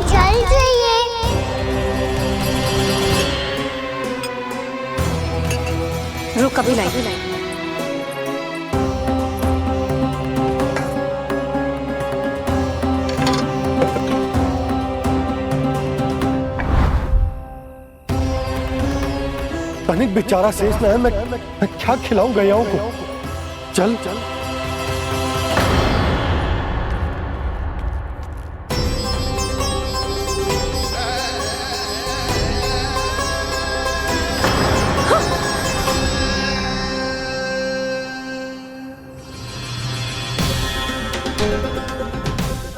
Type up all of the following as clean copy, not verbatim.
जल जाइए। रुक अभी लाई। तनिक बेचारा शेष न है, मैं क्या खिलाऊं गयाओं को। चल चल।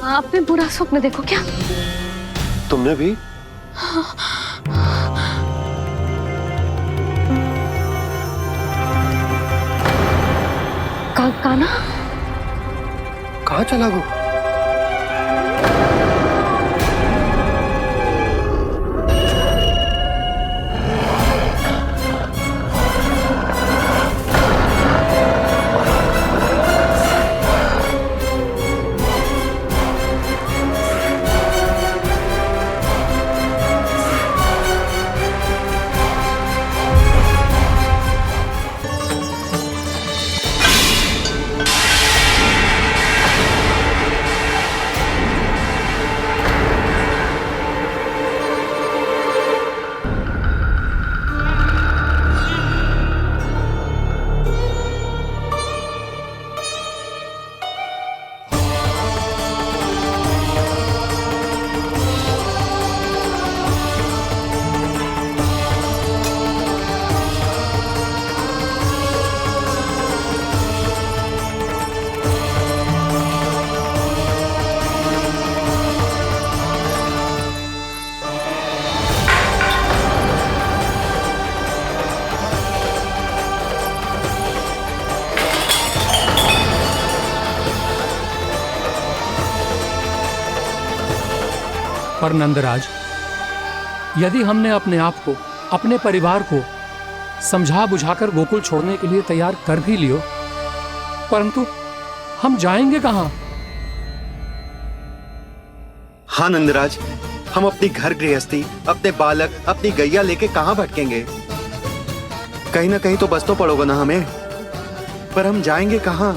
आपने बुरा स्वप्न देखो क्या? तुमने भी? काना कहाँ चला गो? पर नंदराज, यदि हमने अपने आप को, अपने परिवार को समझा बुझाकर गोकुल छोड़ने के लिए तैयार कर भी लियो, परंतु हम जाएंगे कहां? हाँ नंदराज, हम अपनी घर गृहस्थी, अपने बालक, अपनी गैया लेके कहां भटकेंगे? कहीं ना कहीं तो बस तो पड़ोगा ना हमें, पर हम जाएंगे कहां?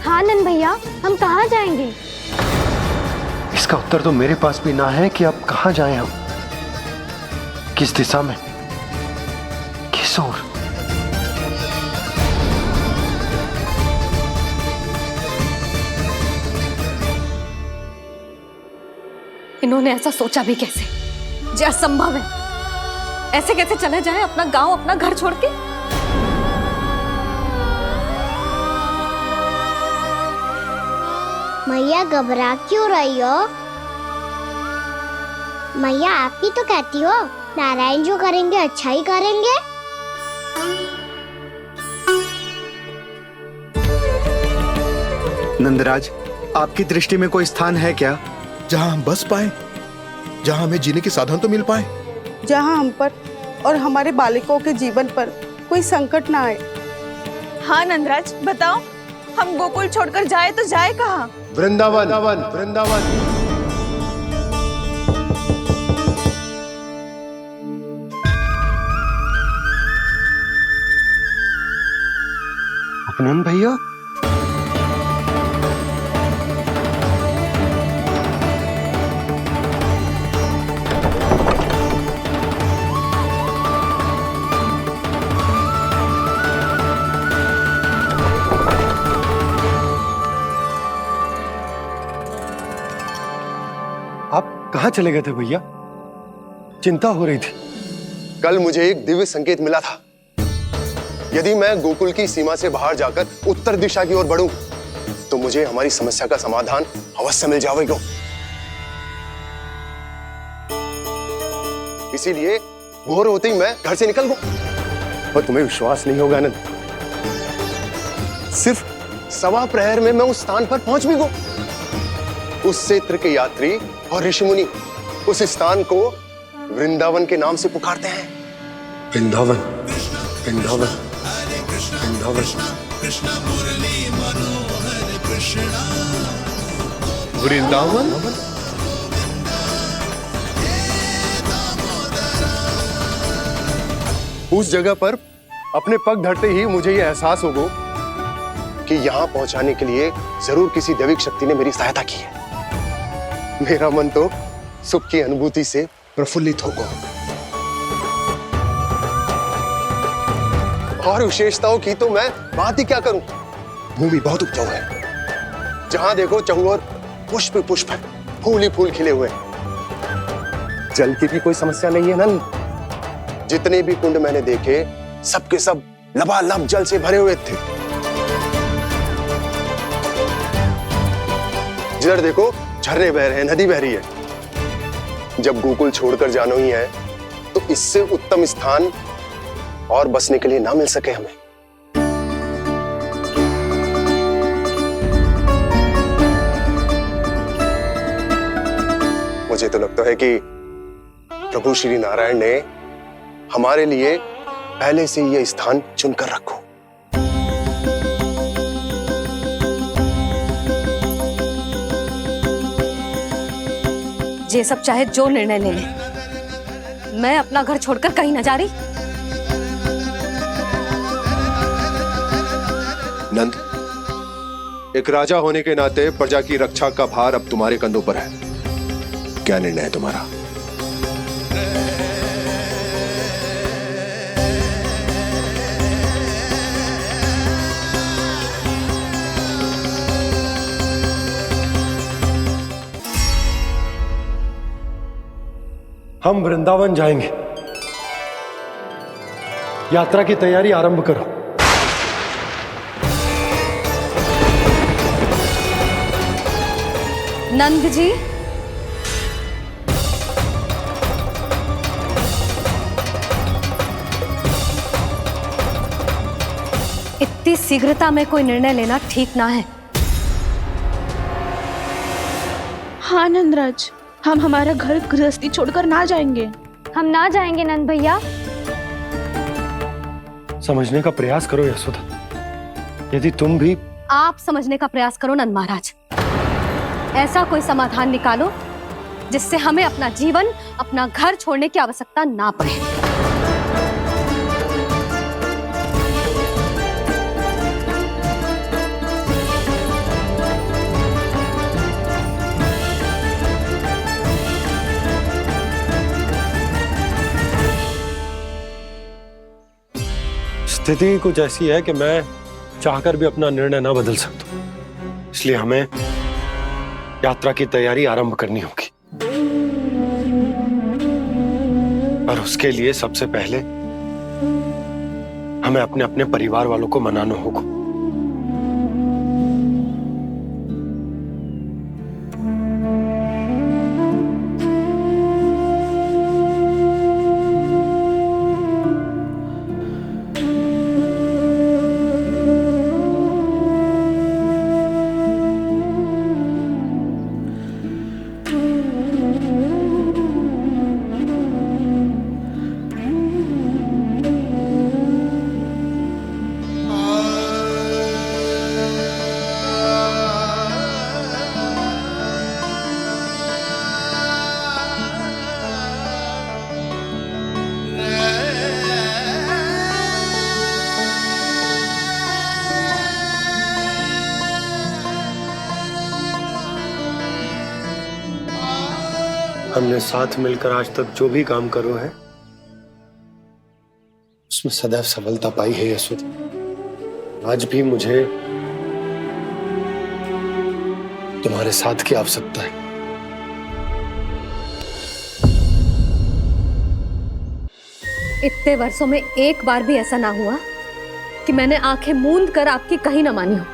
हाँ नंद भैया, हम कहाँ जाएंगे? इसका उत्तर तो मेरे पास भी ना है कि अब कहां जाएं हम, किस दिशा में, किस ओर। इन्होंने ऐसा सोचा भी कैसे? जो असंभव है। ऐसे कैसे चले जाए अपना गांव, अपना घर छोड़ के? मैया घबरा क्यों रही हो? मैया आप ही तो कहती हो नारायण जो करेंगे अच्छा ही करेंगे। नंदराज, आपकी दृष्टि में कोई स्थान है क्या जहां हम बस पाए, जहां हमें जीने के साधन तो मिल पाए, जहां हम पर और हमारे बालकों के जीवन पर कोई संकट ना आए? हाँ नंदराज, बताओ, हम गोकुल छोड़कर जाए तो जाए कहाँ? वृंदावन। वृंदावन। अपनन भैया, कहाँ चले गए थे भैया? चिंता हो रही थी। कल मुझे एक दिव्य संकेत मिला था। यदि मैं गोकुल की सीमा से बाहर जाकर उत्तर दिशा की ओर बढ़ूं, तो मुझे हमारी समस्या का समाधान अवश्य मिल जाएगा। इसीलिए भोर होते ही मैं घर से निकल गया। और तुम्हें विश्वास नहीं होगा आनंद, सिर्फ 1.25 प्रहर में मैं उस स्थान पर पहुंच भी गया। उस क्षेत्र के यात्री और ऋषिमुनि उस स्थान को वृंदावन के नाम से पुकारते हैं। वृंदावन, वृंदावन, वृंदावन। वृंदावन। उस जगह पर अपने पग धरते ही मुझे यह एहसास होगा कि यहां पहुंचाने के लिए जरूर किसी दैविक शक्ति ने मेरी सहायता की है। मेरा मन तो सुख की अनुभूति से प्रफुल्लित होगा। और विशेषताओं की तो मैं बात ही क्या करूं। भूमि बहुत उपजाऊ है, जहां देखो चहुओर पुष्प पुष्प है, फूल ही फूल खिले हुए हैं। जल की भी कोई समस्या नहीं है नंद। जितने भी कुंड मैंने देखे सबके सब लबालब जल से भरे हुए थे। जिधर देखो झरने बह रहे हैं, नदी बह रही है। जब गोकुल छोड़कर जाना ही है तो इससे उत्तम स्थान और बसने के लिए ना मिल सके हमें। मुझे तो लगता है कि प्रभु श्री नारायण ने हमारे लिए पहले से यह स्थान चुनकर रखो। ये सब चाहे जो निर्णय ले ले, मैं अपना घर छोड़कर कहीं न जा रही। नंद, एक राजा होने के नाते प्रजा की रक्षा का भार अब तुम्हारे कंधों पर है। क्या निर्णय है तुम्हारा? हम वृंदावन जाएंगे। यात्रा की तैयारी आरंभ करो। नंद जी, इतनी शीघ्रता में कोई निर्णय लेना ठीक ना है। हाँ नंदराज, हम हमारा घर गृहस्थी छोड़कर ना जाएंगे। हम ना जाएंगे नंद भैया। समझने का प्रयास करो यशोदा। यदि तुम भी आप समझने का प्रयास करो नंद महाराज। ऐसा कोई समाधान निकालो जिससे हमें अपना जीवन, अपना घर छोड़ने की आवश्यकता ना पड़े। स्थिति कुछ ऐसी है कि मैं चाहकर भी अपना निर्णय ना बदल सकता, इसलिए हमें यात्रा की तैयारी आरंभ करनी होगी। और उसके लिए सबसे पहले हमें अपने अपने परिवार वालों को मनाना होगा। हमने साथ मिलकर आज तक जो भी काम करो है उसमें सदैव सफलता पाई है यशोदा। आज भी मुझे तुम्हारे साथ की आवश्यकता है। इतने वर्षों में एक बार भी ऐसा ना हुआ कि मैंने आंखें मूंद कर आपकी कहीं ना मानी हो।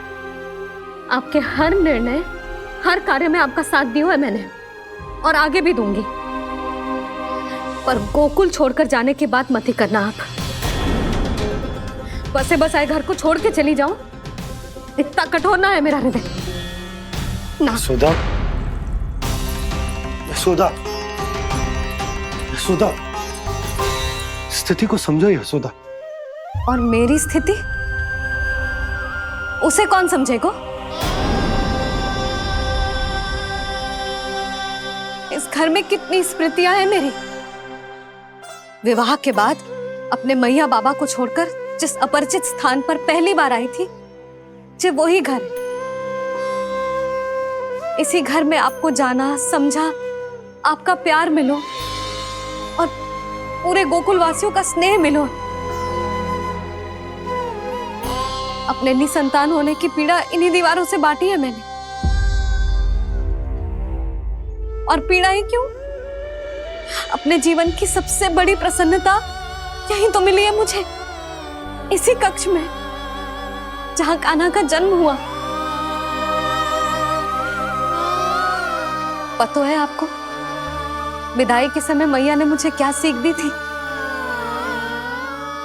आपके हर निर्णय, हर कार्य में आपका साथ दिया है मैंने, और आगे भी दूंगी। पर गोकुल छोड़कर जाने की बात मत ही करना आप। बसे बसाए घर को छोड़ के चली जाऊं, इतना कठोर ना है मेरा हृदय ना। यशोदा, यशोदा, यशोदा, स्थिति को समझो यशोदा। और मेरी स्थिति उसे कौन समझेगा? इस घर में कितनी स्मृतियां हैं मेरी। विवाह के बाद अपने मैया बाबा को छोड़कर जिस अपरिचित स्थान पर पहली बार आई थी, ये वही घर है। इसी घर में आपको जाना, समझा, आपका प्यार मिलो और पूरे गोकुल वासियों का स्नेह मिलो। अपने निसंतान होने की पीड़ा इन्हीं दीवारों से बांटी है मैंने। और पीड़ा ही क्यों? अपने जीवन की सबसे बड़ी प्रसन्नता यही तो मिली है मुझे, इसी कक्ष में जहां कान्हा का जन्म हुआ। पता है आपको विदाई के समय मैया ने मुझे क्या सीख दी थी?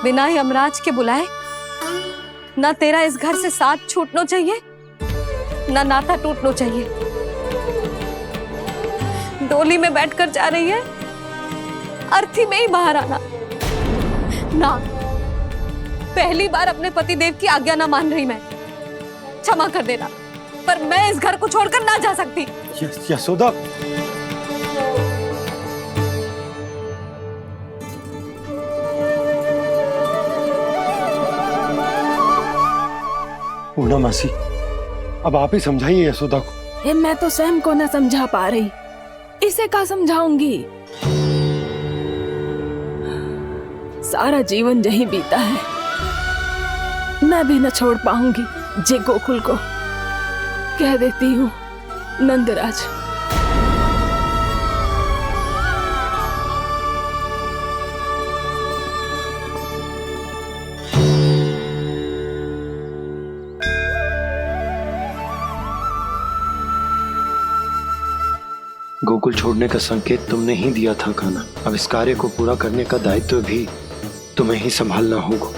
बिना यमराज के बुलाए ना तेरा इस घर से साथ छूटना चाहिए, ना नाता टूटना चाहिए। डोली में बैठकर जा रही है, अर्थी में ही बाहर आना ना। पहली बार अपने पति देव की आज्ञा ना मान रही मैं, क्षमा कर देना, पर मैं इस घर को छोड़कर ना जा सकती। यशोदा, पूर्णा मासी, अब आप ही समझाइए यशोदा को। ये मैं तो स्वयं को न समझा पा रही, इसे क्या समझाऊंगी? सारा जीवन यही बीता है, मैं भी न छोड़ पाऊंगी जे गोकुल को। कह देती हूँ नंदराज। गोकुल छोड़ने का संकेत तुमने ही दिया था कान्हा। अब इस कार्य को पूरा करने का दायित्व भी तुम्हें ही संभालना होगा।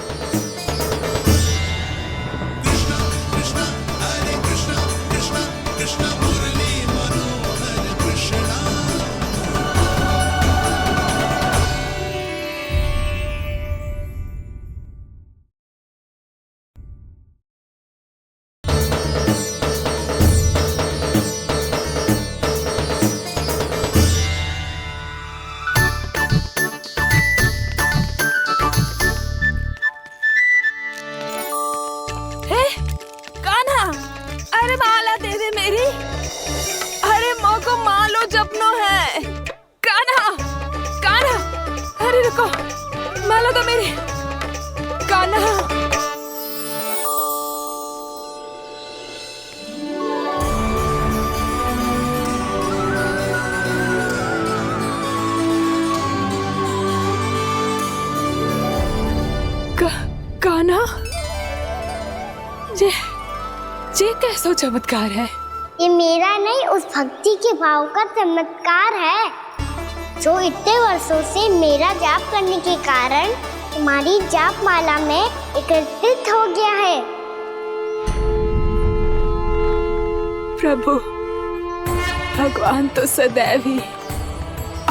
माला तो मेरी कान्हा। कान्हा, ये कैसा चमत्कार है? ये मेरा नहीं, उस भक्ति के भाव का चमत्कार है जो इतने वर्षों से मेरा जाप करने के कारण तुम्हारी जाप माला में एकत्रित हो गया है। प्रभु, भगवान तो सदैव ही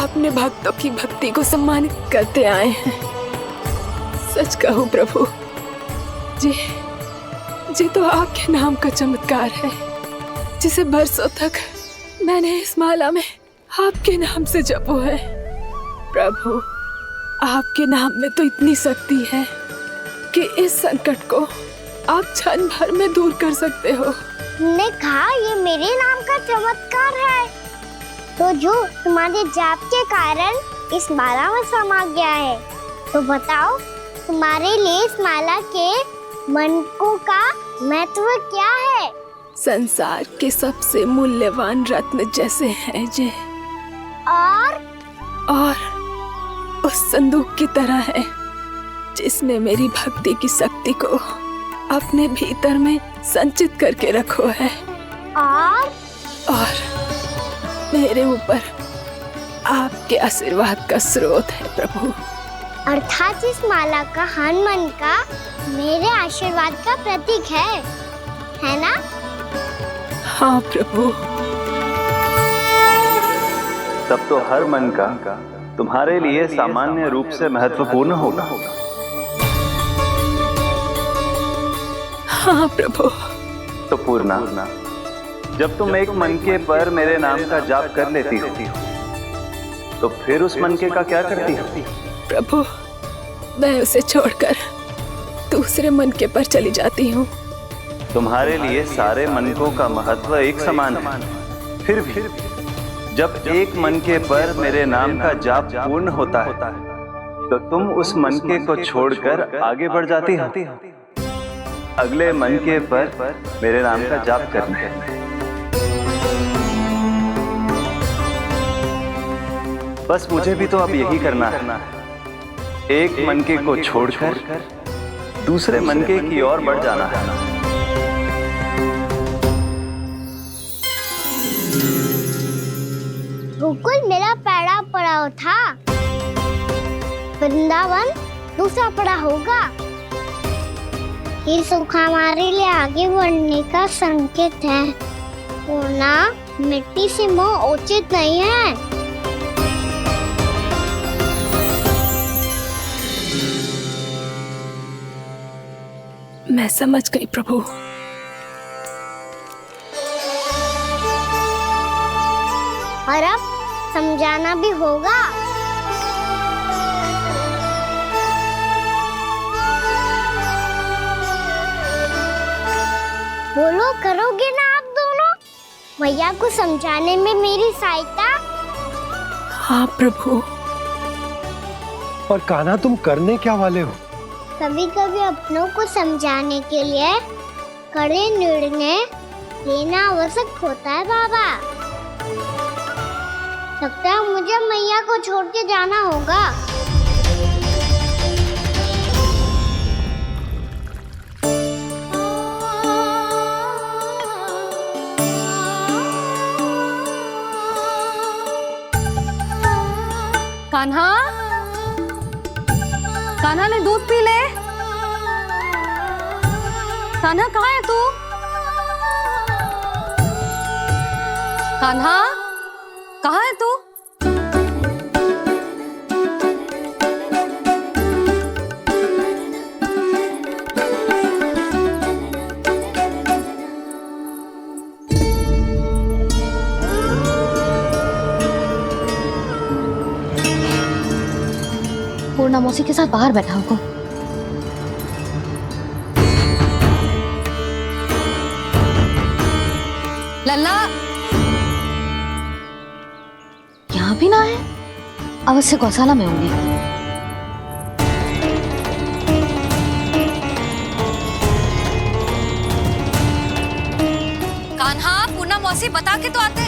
अपने भक्तों की भक्ति को सम्मानित करते आए हैं। सच कहूं प्रभु, जी तो आपके नाम का चमत्कार है, जिसे बरसों तक मैंने इस माला में आपके नाम से जपो है। प्रभु, आपके नाम में तो इतनी शक्ति है कि इस संकट को आप क्षण भर में दूर कर सकते हो। तुमने कहा ये मेरे नाम का चमत्कार है, तो जो तुम्हारे जाप के कारण इस माला में समा गया है, तो बताओ तुम्हारे लिए इस माला के मनकों का महत्व क्या है? संसार के सबसे मूल्यवान रत्न जैसे हैं जे, और उस संदूक की तरह है जिसने मेरी भक्ति की शक्ति को अपने भीतर में संचित करके रखो है, और मेरे ऊपर आपके आशीर्वाद का स्रोत है प्रभु। अर्थात इस माला का हनुमान का मेरे आशीर्वाद का प्रतीक है ना? हाँ प्रभु। तब तो हर मन का तुम्हारे लिए सामान्य रूप से महत्वपूर्ण होगा। हाँ प्रभु। तो पूर्णा, जब तुम एक मनके पर मेरे नाम का जाप कर लेती हो, तो फिर उस मनके का क्या करती हो? प्रभु, मैं उसे छोड़कर दूसरे मनके पर चली जाती हूँ। तुम्हारे लिए सारे मनकों का महत्व एक समान है। फिर भी जब एक मनके पर मेरे नाम का जाप पूर्ण होता है तो तुम उस मनके को छोड़कर आगे बढ़ जाती हो अगले मनके पर मेरे नाम का जाप करने। बस मुझे भी तो अब यही करना है, एक मनके को छोड़कर दूसरे मनके की ओर बढ़ जाना है। गोकुल मेरा पहला पड़ाव था, वृंदावन दूसरा पड़ाव होगा। ये सुख हमारे लिए आगे बढ़ने का संकेत है, वरना मिट्टी से मोह उचित नहीं है। मैं समझ गई प्रभु। और अब समझाना भी होगा। बोलो, करोगे ना आप दोनों? भैया को समझाने में मेरी सहायता? हाँ प्रभु। और कान्हा तुम करने क्या वाले हो? कभी कभी अपनों को समझाने के लिए कड़े निर्णय लेना आवश्यक होता है बाबा। लगता है मुझे मैया को छोड़ के जाना होगा। कान्हा, कान्हा ने दूध पी ले। कान्हा कहाँ है तू? कान्हा कहाँ है तू? पूर्णा मौसी के साथ बाहर बैठा होगा। लल्ला यहाँ भी ना है, अवश्य गौशाला में होंगे। कान्हा, पूर्णा मौसी बता के तो आते।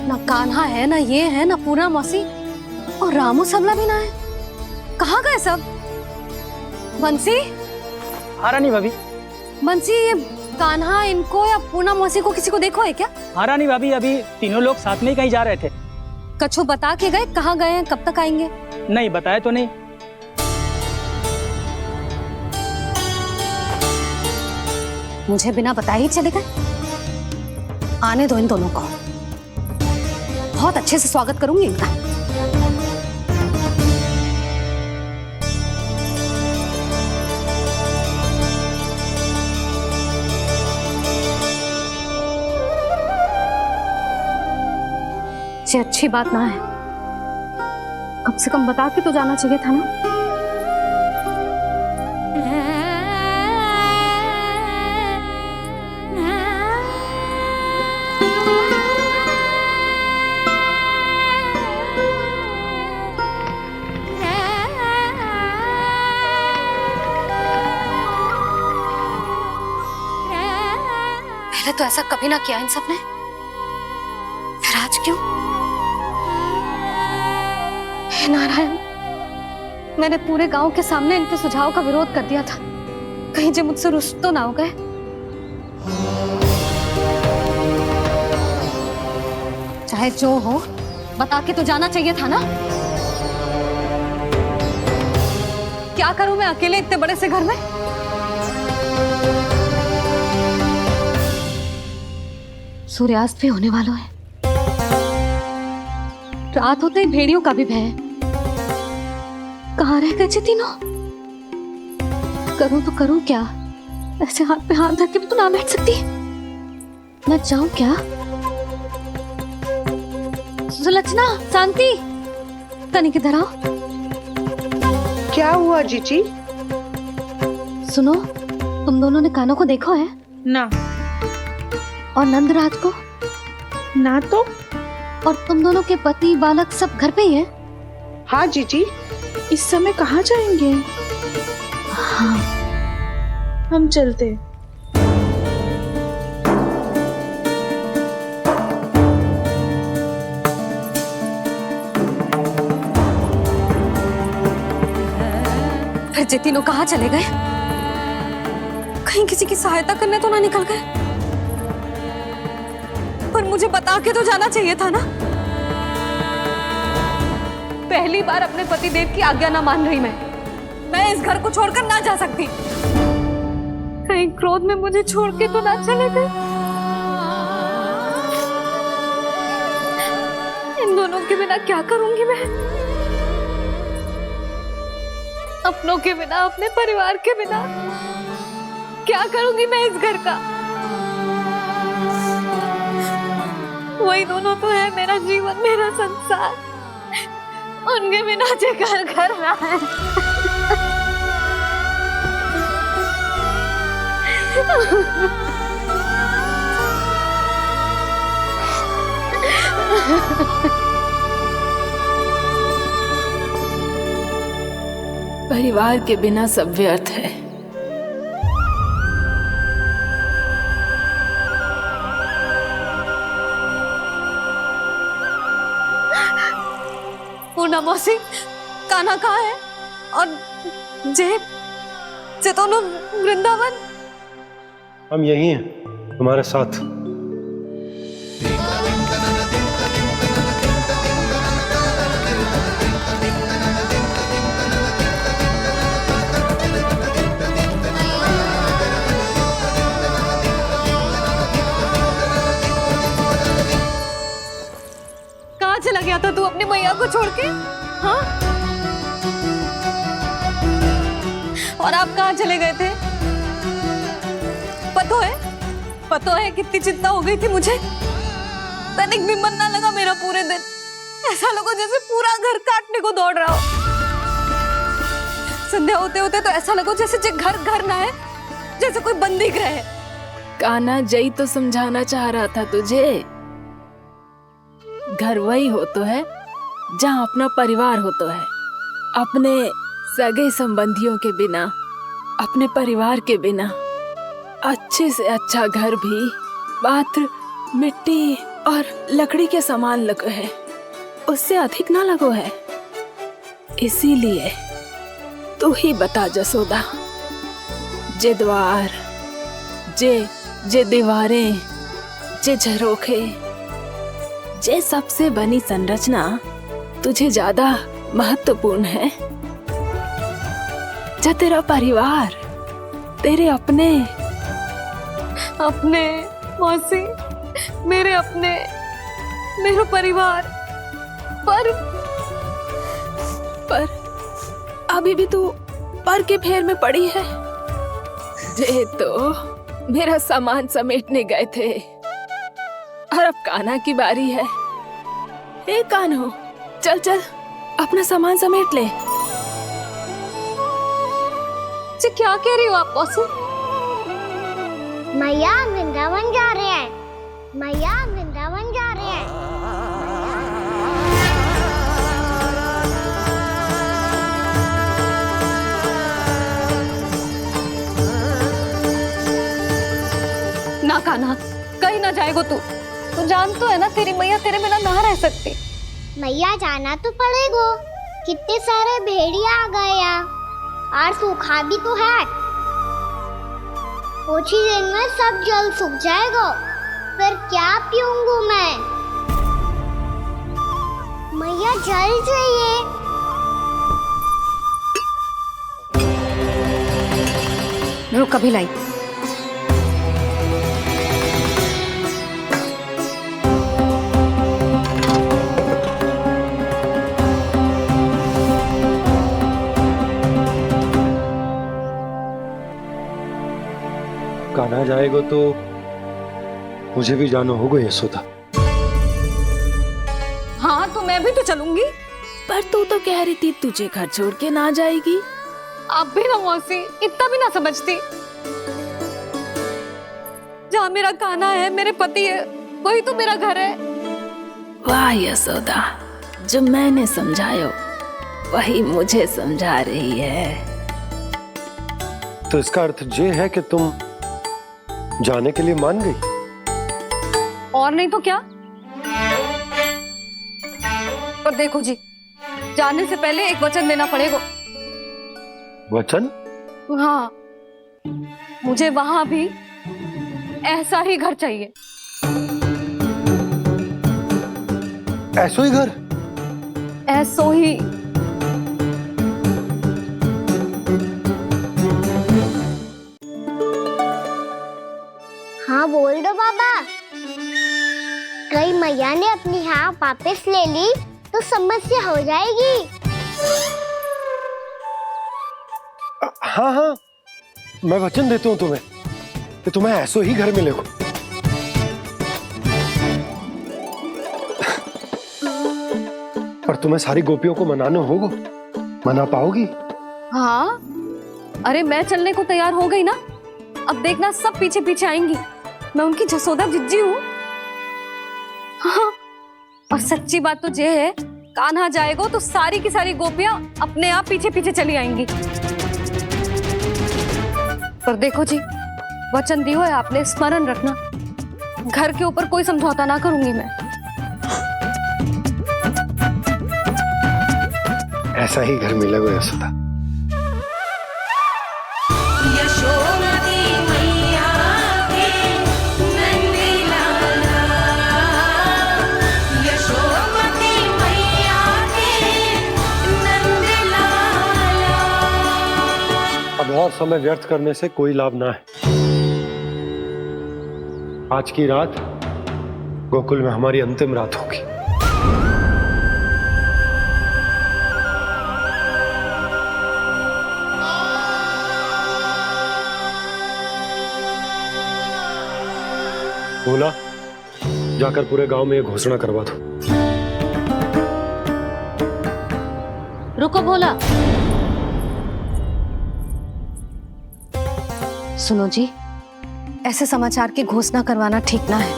ना कान्हा है, ना ये है, ना पूर्णा मौसी, और रामू सबला भी ना है। कहाँ गए सब? बंसी? हाँ रानी भाभी। बंसी, ये कान्हा इनको या पूर्णा मौसी को किसी को देखो है क्या? हाँ रानी भाभी, अभी तीनों लोग साथ में ही कहीं जा रहे थे। कछु बता के गए कहाँ गए हैं, कब तक आएंगे? नहीं बताया तो नहीं। मुझे बिना बताए ही चले गए? आने दो इन दोनों को, बहुत अच्छे से स्वागत करूंगी इनका। ये अच्छी बात ना है, कम से कम बता के तो जाना चाहिए था ना। पहले तो ऐसा कभी ना किया इन सब ने, फिर आज क्यों? हे नारायण, मैंने पूरे गांव के सामने इनके सुझाव का विरोध कर दिया था, कहीं जो मुझसे रुष्ट तो ना हो गए। चाहे जो हो, बता के तो जाना चाहिए था ना। क्या करूं मैं अकेले इतने बड़े से घर में? सूर्यास्त भी होने वाला है, रात होते ही भेड़ियों का भी भय है। कहाँ रह गए तीनों? करूं तो करूं क्या? ऐसे हाथ पे हाथ धर के भी तो ना बैठ सकती। मैं जाऊं क्या? सुलक्षणा, शांति, तनिक इधर आओ। क्या हुआ जीजी? सुनो, तुम दोनों ने कान्हा को देखा है? ना। और नंदराज को? ना तो। और तुम दोनों के पति बालक सब घर पे ही हैं? हाँ जीजी, इस समय कहाँ जाएंगे? हाँ। हम चलते। फिर ये तीनों कहाँ चले गए? कहीं किसी की सहायता करने तो ना निकल गए? पर मुझे बता के तो जाना चाहिए था ना। पहली बार अपने पतिदेव की आज्ञा ना मान रही मैं इस घर को छोड़कर ना जा सकती। कहीं क्रोध में मुझे छोड़ के तो ना चले गए। इन दोनों के बिना क्या करूंगी मैं? अपनों के बिना, अपने परिवार के बिना क्या करूंगी मैं इस घर का? वही दोनों तो है मेरा जीवन, मेरा संसार। उनके बिना जे घर घर रहा है। परिवार के बिना सब व्यर्थ है। पूर्णा मौसी, कान्हा कहाँ है? और जे दोनों वृंदावन? हम यही हैं, तुम्हारे साथ। कहाँ चला गया था तू अपनी मैया को छोड़ के? हाँ? और आप कहाँ चले गए थे? पतो है कितनी चिंता हो गई थी मुझे। तनिक भी मन ना लगा मेरा पूरे दिन। ऐसा लगा जैसे पूरा घर काटने को दौड़ रहा हो। संध्या होते होते तो ऐसा लगा जैसे घर घर ना है, जैसे कोई बंदी गृह है। कान्हा, जय तो समझाना चाह रहा था तुझे। घर वही हो तो है जहाँ अपना परिवार हो तो है। अपने सगे संबंधियों के बिना, अपने परिवार के बिना अच्छे से अच्छा घर भी मात्र मिट्टी और लकड़ी के समान लगो है, उससे अधिक ना लगो है। इसीलिए तू ही बता जसोदा, जे द्वार, जे दीवारें, जे झरोखे, जे सबसे बनी संरचना तुझे ज्यादा महत्वपूर्ण है? जा तेरा परिवार, तेरे अपने मौसी, मेरे अपने, मेरा परिवार। पर अभी भी तू पर के फेर में पड़ी है। जे तो मेरा सामान समेटने गए थे और अब कान्हा की बारी है। ए कान्हो, चल चल अपना सामान समेट ले। क्या कह रही हो आप मौसी? मैया वृंदावन जा रहे हैं। मैया वृंदावन जा रहे हैं। ना कान्हा, कहीं ना जाएगो तू। तू जान तो है ना तेरी मैया तेरे बिना ना रह सकती। मैया जाना तो पड़ेगा। कितने सारे भेड़िया आ गए यहाँ, और सूखा भी तो है। कुछ ही दिन में सब जल सूख जाएगा, फिर क्या पीऊंगा मैं? मैया जल चाहिए। रुक, अभी लाई। कान्हा जाएगा तो मुझे भी जाना होगा यशोदा। हाँ मैं भी तो चलूंगी। पर तू तो कह रही थी तुझे घर छोड़ के ना जाएगी। आप भी ना मौसी, इतना भी ना समझती। जहाँ मेरा कान्हा है, मेरे पति है, वही तो मेरा घर है। वाह यशोदा, जो मैंने समझायो वही मुझे समझा रही है। तो इसका अर्थ ये है कि तुम जाने के लिए मान गई? और नहीं तो क्या। और देखो जी, जाने से पहले एक वचन देना पड़ेगा। वचन? हाँ, मुझे वहां भी ऐसा ही घर चाहिए। ऐसो ही घर? ऐसो ही। हाँ बोल दो बाबा। कहीं मैया ने अपनी हाँ वापस ले ली तो समस्या हो जाएगी। हाँ हाँ, मैं वचन देता हूँ तुम्हें कि तुम्हें ऐसो ही घर मिलेगा। पर तुम्हें सारी गोपियों को मनाना होगा। मना पाओगी? हाँ, अरे मैं चलने को तैयार हो गई ना। अब देखना सब पीछे पीछे आएंगी। मैं उनकी जसोदा जिज्जी हूँ। हाँ, और सच्ची बात तो ये है, कान्हा जाएगा तो सारी की सारी गोपियां अपने आप पीछे पीछे चली आएंगी। पर देखो जी, वचन दियो है आपने, स्मरण रखना। घर के ऊपर कोई समझौता ना करूंगी मैं। ऐसा ही घर मिलेगा यशोदा। अब और समय व्यर्थ करने से कोई लाभ ना है। आज की रात गोकुल में हमारी अंतिम रात होगी। बोला, जाकर पूरे गांव में ये घोषणा करवा दो। रुको भोला। सुनो जी, ऐसे समाचार की घोषणा करवाना ठीक ना है।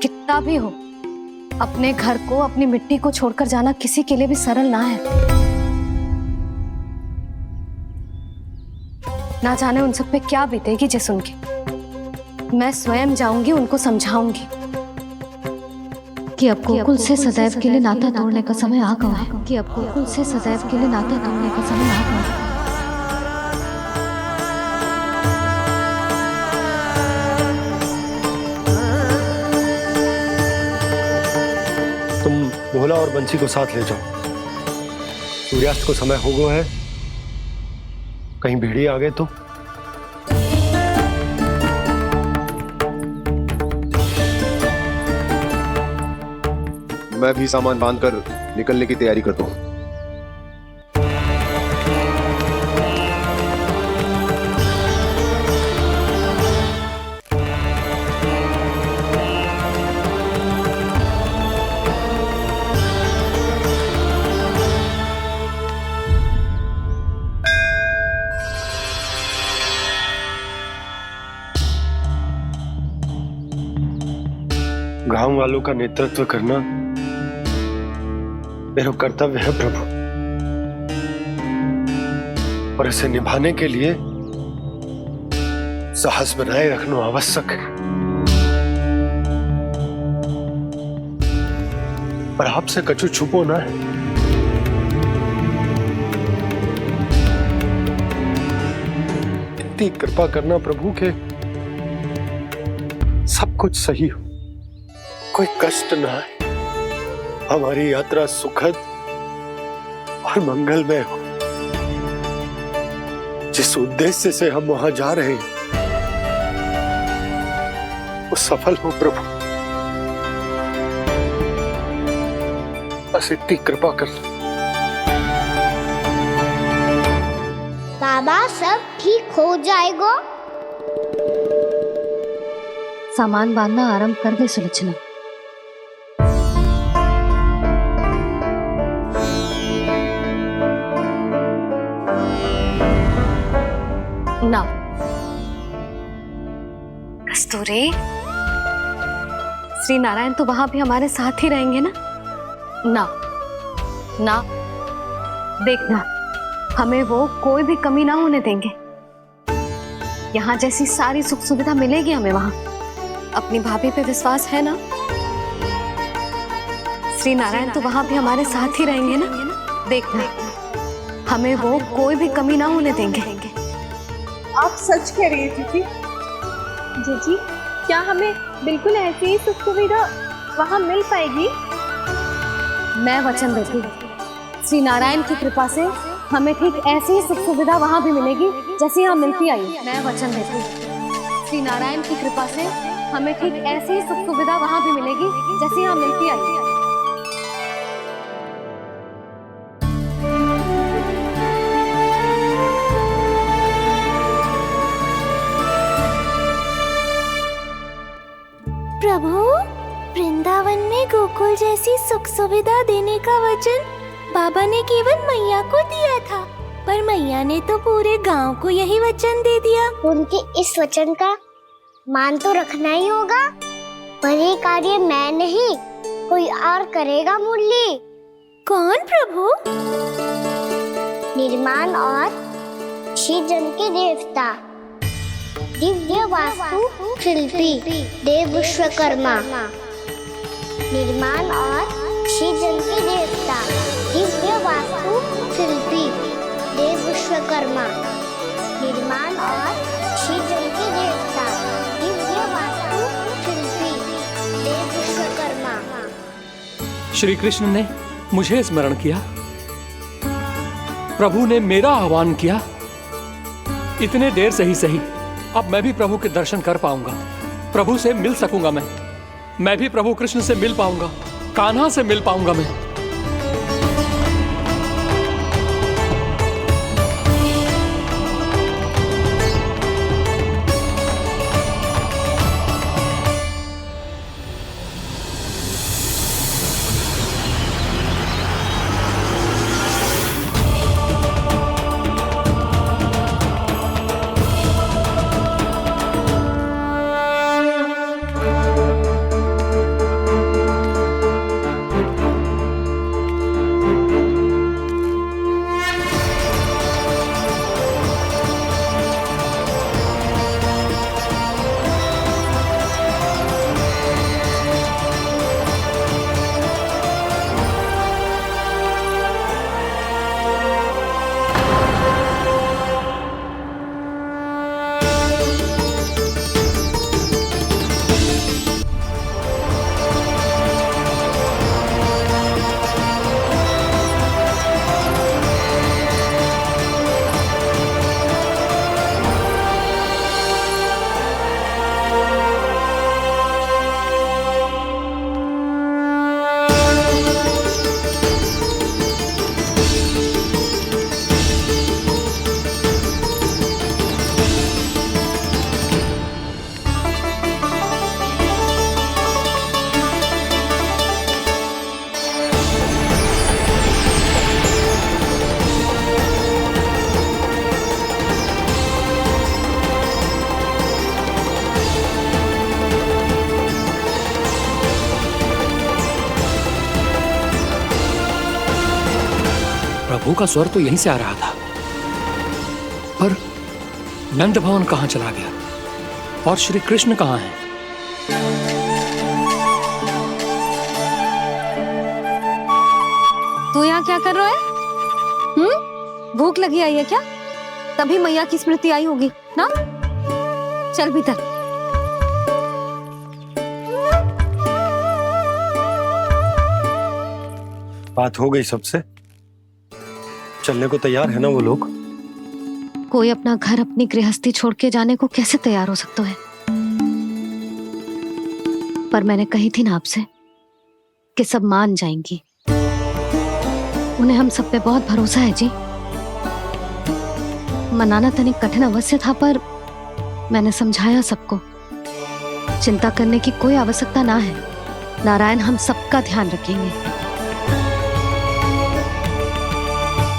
कितना भी हो, अपने घर को, अपनी मिट्टी को छोड़कर जाना किसी के लिए भी सरल ना है। ना जाने उन सब पे क्या बीतेगी जे सुन के। मैं स्वयं जाऊंगी, उनको समझाऊंगी कि अब गोकुल से सदैव के लिए नाता तोड़ने का समय आ गया है। कि अब गोकुल से सदैव के लिए नाता तोड़ने का समय आ गया है। तुम भोला और बंसी को साथ ले जाओ। सूर्यास्त को समय हो गया है, कहीं भेड़िए आ गए तो। मैं भी सामान बांधकर निकलने की तैयारी करता हूँ। गांव वालों का नेतृत्व करना मेरा कर्तव्य है प्रभु, और इसे निभाने के लिए साहस बनाए रखना आवश्यक है। पर आपसे कछु छुपो ना है। इतनी कृपा करना प्रभु के सब कुछ सही हो, कोई कष्ट ना है, हमारी यात्रा सुखद और मंगलमय हो। जिस उद्देश्य से हम वहां जा रहे हैं वो सफल हो प्रभु। बस इतनी कृपा कर। बाबा सब ठीक हो जाएगा। सामान बांधना आरंभ कर दे सुलोचना। ना। कस्तूरी, श्री नारायण तो वहां भी हमारे साथ ही रहेंगे ना? ना ना, देखना, हमें वो कोई भी कमी ना होने देंगे। यहाँ जैसी सारी सुख सुविधा मिलेगी हमें वहां। अपनी भाभी पे विश्वास है ना? श्री नारायण तो वहां भी हमारे साथ ही रहेंगे ना? देखना, हमें वो कोई भी कमी ना होने देंगे। आप सच कह रही है दीदी? जी, क्या हमें बिल्कुल ऐसी ही सुख सुविधा वहां मिल पाएगी? मैं वचन देती हूँ, श्री नारायण की कृपा से हमें ठीक ऐसी ही सुख सुविधा वहां भी मिलेगी जैसी यहाँ मिलती आई। मैं वचन देती हूँ, श्री नारायण की कृपा से हमें ठीक ऐसी ही सुख सुविधा वहां भी मिलेगी जैसी यहाँ मिलती आई। प्रभु, वृंदावन में गोकुल जैसी सुख सुविधा देने का वचन बाबा ने केवल मैया को दिया था, पर मैया ने तो पूरे गांव को यही वचन दे दिया। उनके इस वचन का मान तो रखना ही होगा, पर ये कार्य मैं नहीं, कोई और करेगा। मुरली, कौन प्रभु? निर्माण और सृजन के देवता, दिव्य वास्तु शिल्पी देव विश्वकर्मा। निर्माण और सृजन के देवता, दिव्य वास्तु शिल्पी देव विश्वकर्मा। निर्माण और सृजन के देवता, दिव्य वास्तु शिल्पी देव विश्वकर्मा। श्री कृष्ण ने मुझे स्मरण किया, प्रभु ने मेरा आह्वान किया। इतने देर से ही सही, अब मैं भी प्रभु के दर्शन कर पाऊंगा, प्रभु से मिल सकूंगा। मैं भी प्रभु कृष्ण से मिल पाऊंगा, कान्हा से मिल पाऊंगा मैं। प्रभु का स्वर तो यहीं से आ रहा था, पर नंद भवन कहां चला गया और श्री कृष्ण कहां हैं? तू यहाँ क्या कर रहा है? भूख लगी आई है क्या? तभी मैया की स्मृति आई होगी ना? चल भीतर। बात हो गई सबसे? चलने को तैयार है ना वो लोग? कोई अपना घर, अपनी गृहस्थी छोड़ के जाने को कैसे तैयार हो सकता है? पर मैंने कही थी ना आपसे कि सब मान जाएंगी। उन्हें हम सब पे बहुत भरोसा है जी। मनाना तनिक कठिन अवश्य था, पर मैंने समझाया सबको। चिंता करने की कोई आवश्यकता ना है, नारायण हम सबका ध्यान रखेंगे।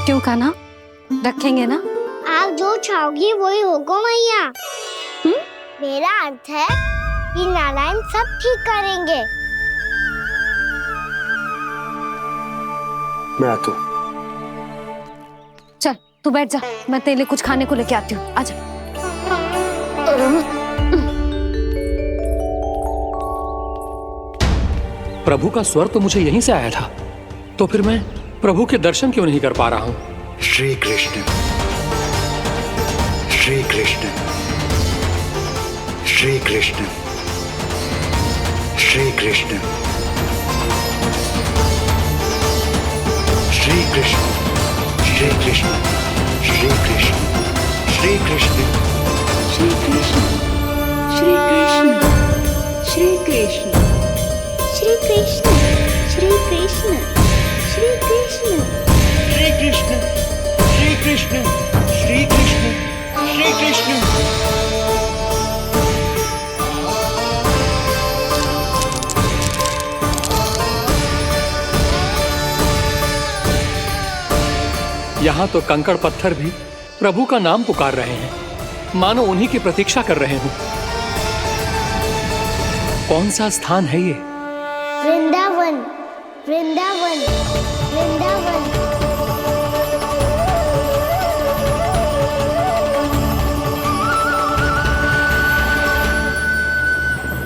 क्यों कान्हा, रखेंगे ना? आप जो चाहोगी वही होगा मैया। मेरा अर्थ है कि नारायण सब ठीक करेंगे। मैं आता हूँ। चल तू बैठ जा, मैं तेरे लिए कुछ खाने को लेके आती हूँ। आजा। प्रभु का स्वर तो मुझे यहीं से आया था, तो फिर मैं प्रभु के दर्शन क्यों नहीं कर पा रहा हूँ? श्री कृष्ण, श्री कृष्ण, श्री कृष्ण, श्री कृष्ण, श्री कृष्ण, श्री कृष्ण, श्री कृष्ण, श्री कृष्ण, श्री कृष्ण, श्री कृष्ण, श्री कृष्ण, श्री कृष्ण, श्री कृष्ण, श्री कृष्ण, श्री कृष्ण, श्री कृष्ण, श्री कृष्ण, श्री कृष्ण। यहाँ तो कंकड़ पत्थर भी प्रभु का नाम पुकार रहे हैं, मानो उन्हीं की प्रतीक्षा कर रहे हूँ। कौन सा स्थान है ये? वृंदावन, वृंदावन, वृंदावन।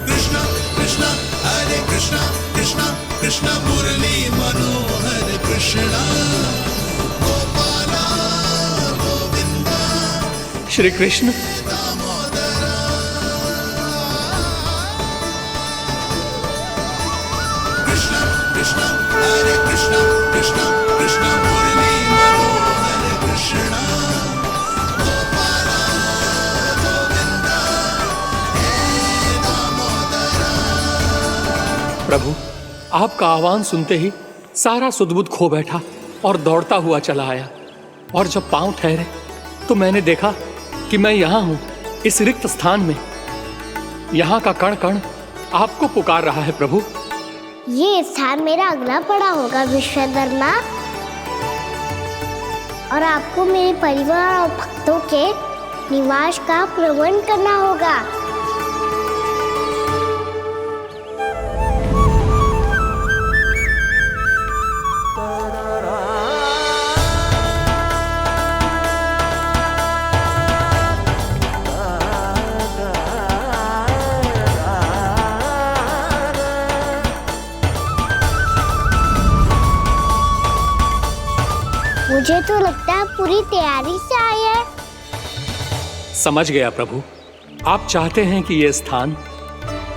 कृष्णा कृष्णा हरे कृष्णा, कृष्णा कृष्णा मुरली मनोहर कृष्णा, गोपाला गोविंदा। श्री कृष्ण, कृष्णा कृष्णा हरे कृष्णा, कृष्णा कृष्णा मुरली मनोहर कृष्णा, गोपाला गोविंदा हे दामोदरा। प्रभु आपका आह्वान सुनते ही सारा सुध-बुध खो बैठा और दौड़ता हुआ चला आया, और जब पांव ठहरे तो मैंने देखा कि मैं यहाँ हूँ, इस रिक्त स्थान में। यहाँ का कण कण आपको पुकार रहा है प्रभु। ये स्थान मेरा अगला पड़ा होगा विश्वकर्मा, और आपको मेरे परिवार और भक्तों के निवास का प्रबंध करना होगा। मुझे तो लगता है पूरी तैयारी से आए हैं। समझ गया प्रभु, आप चाहते हैं कि ये स्थान,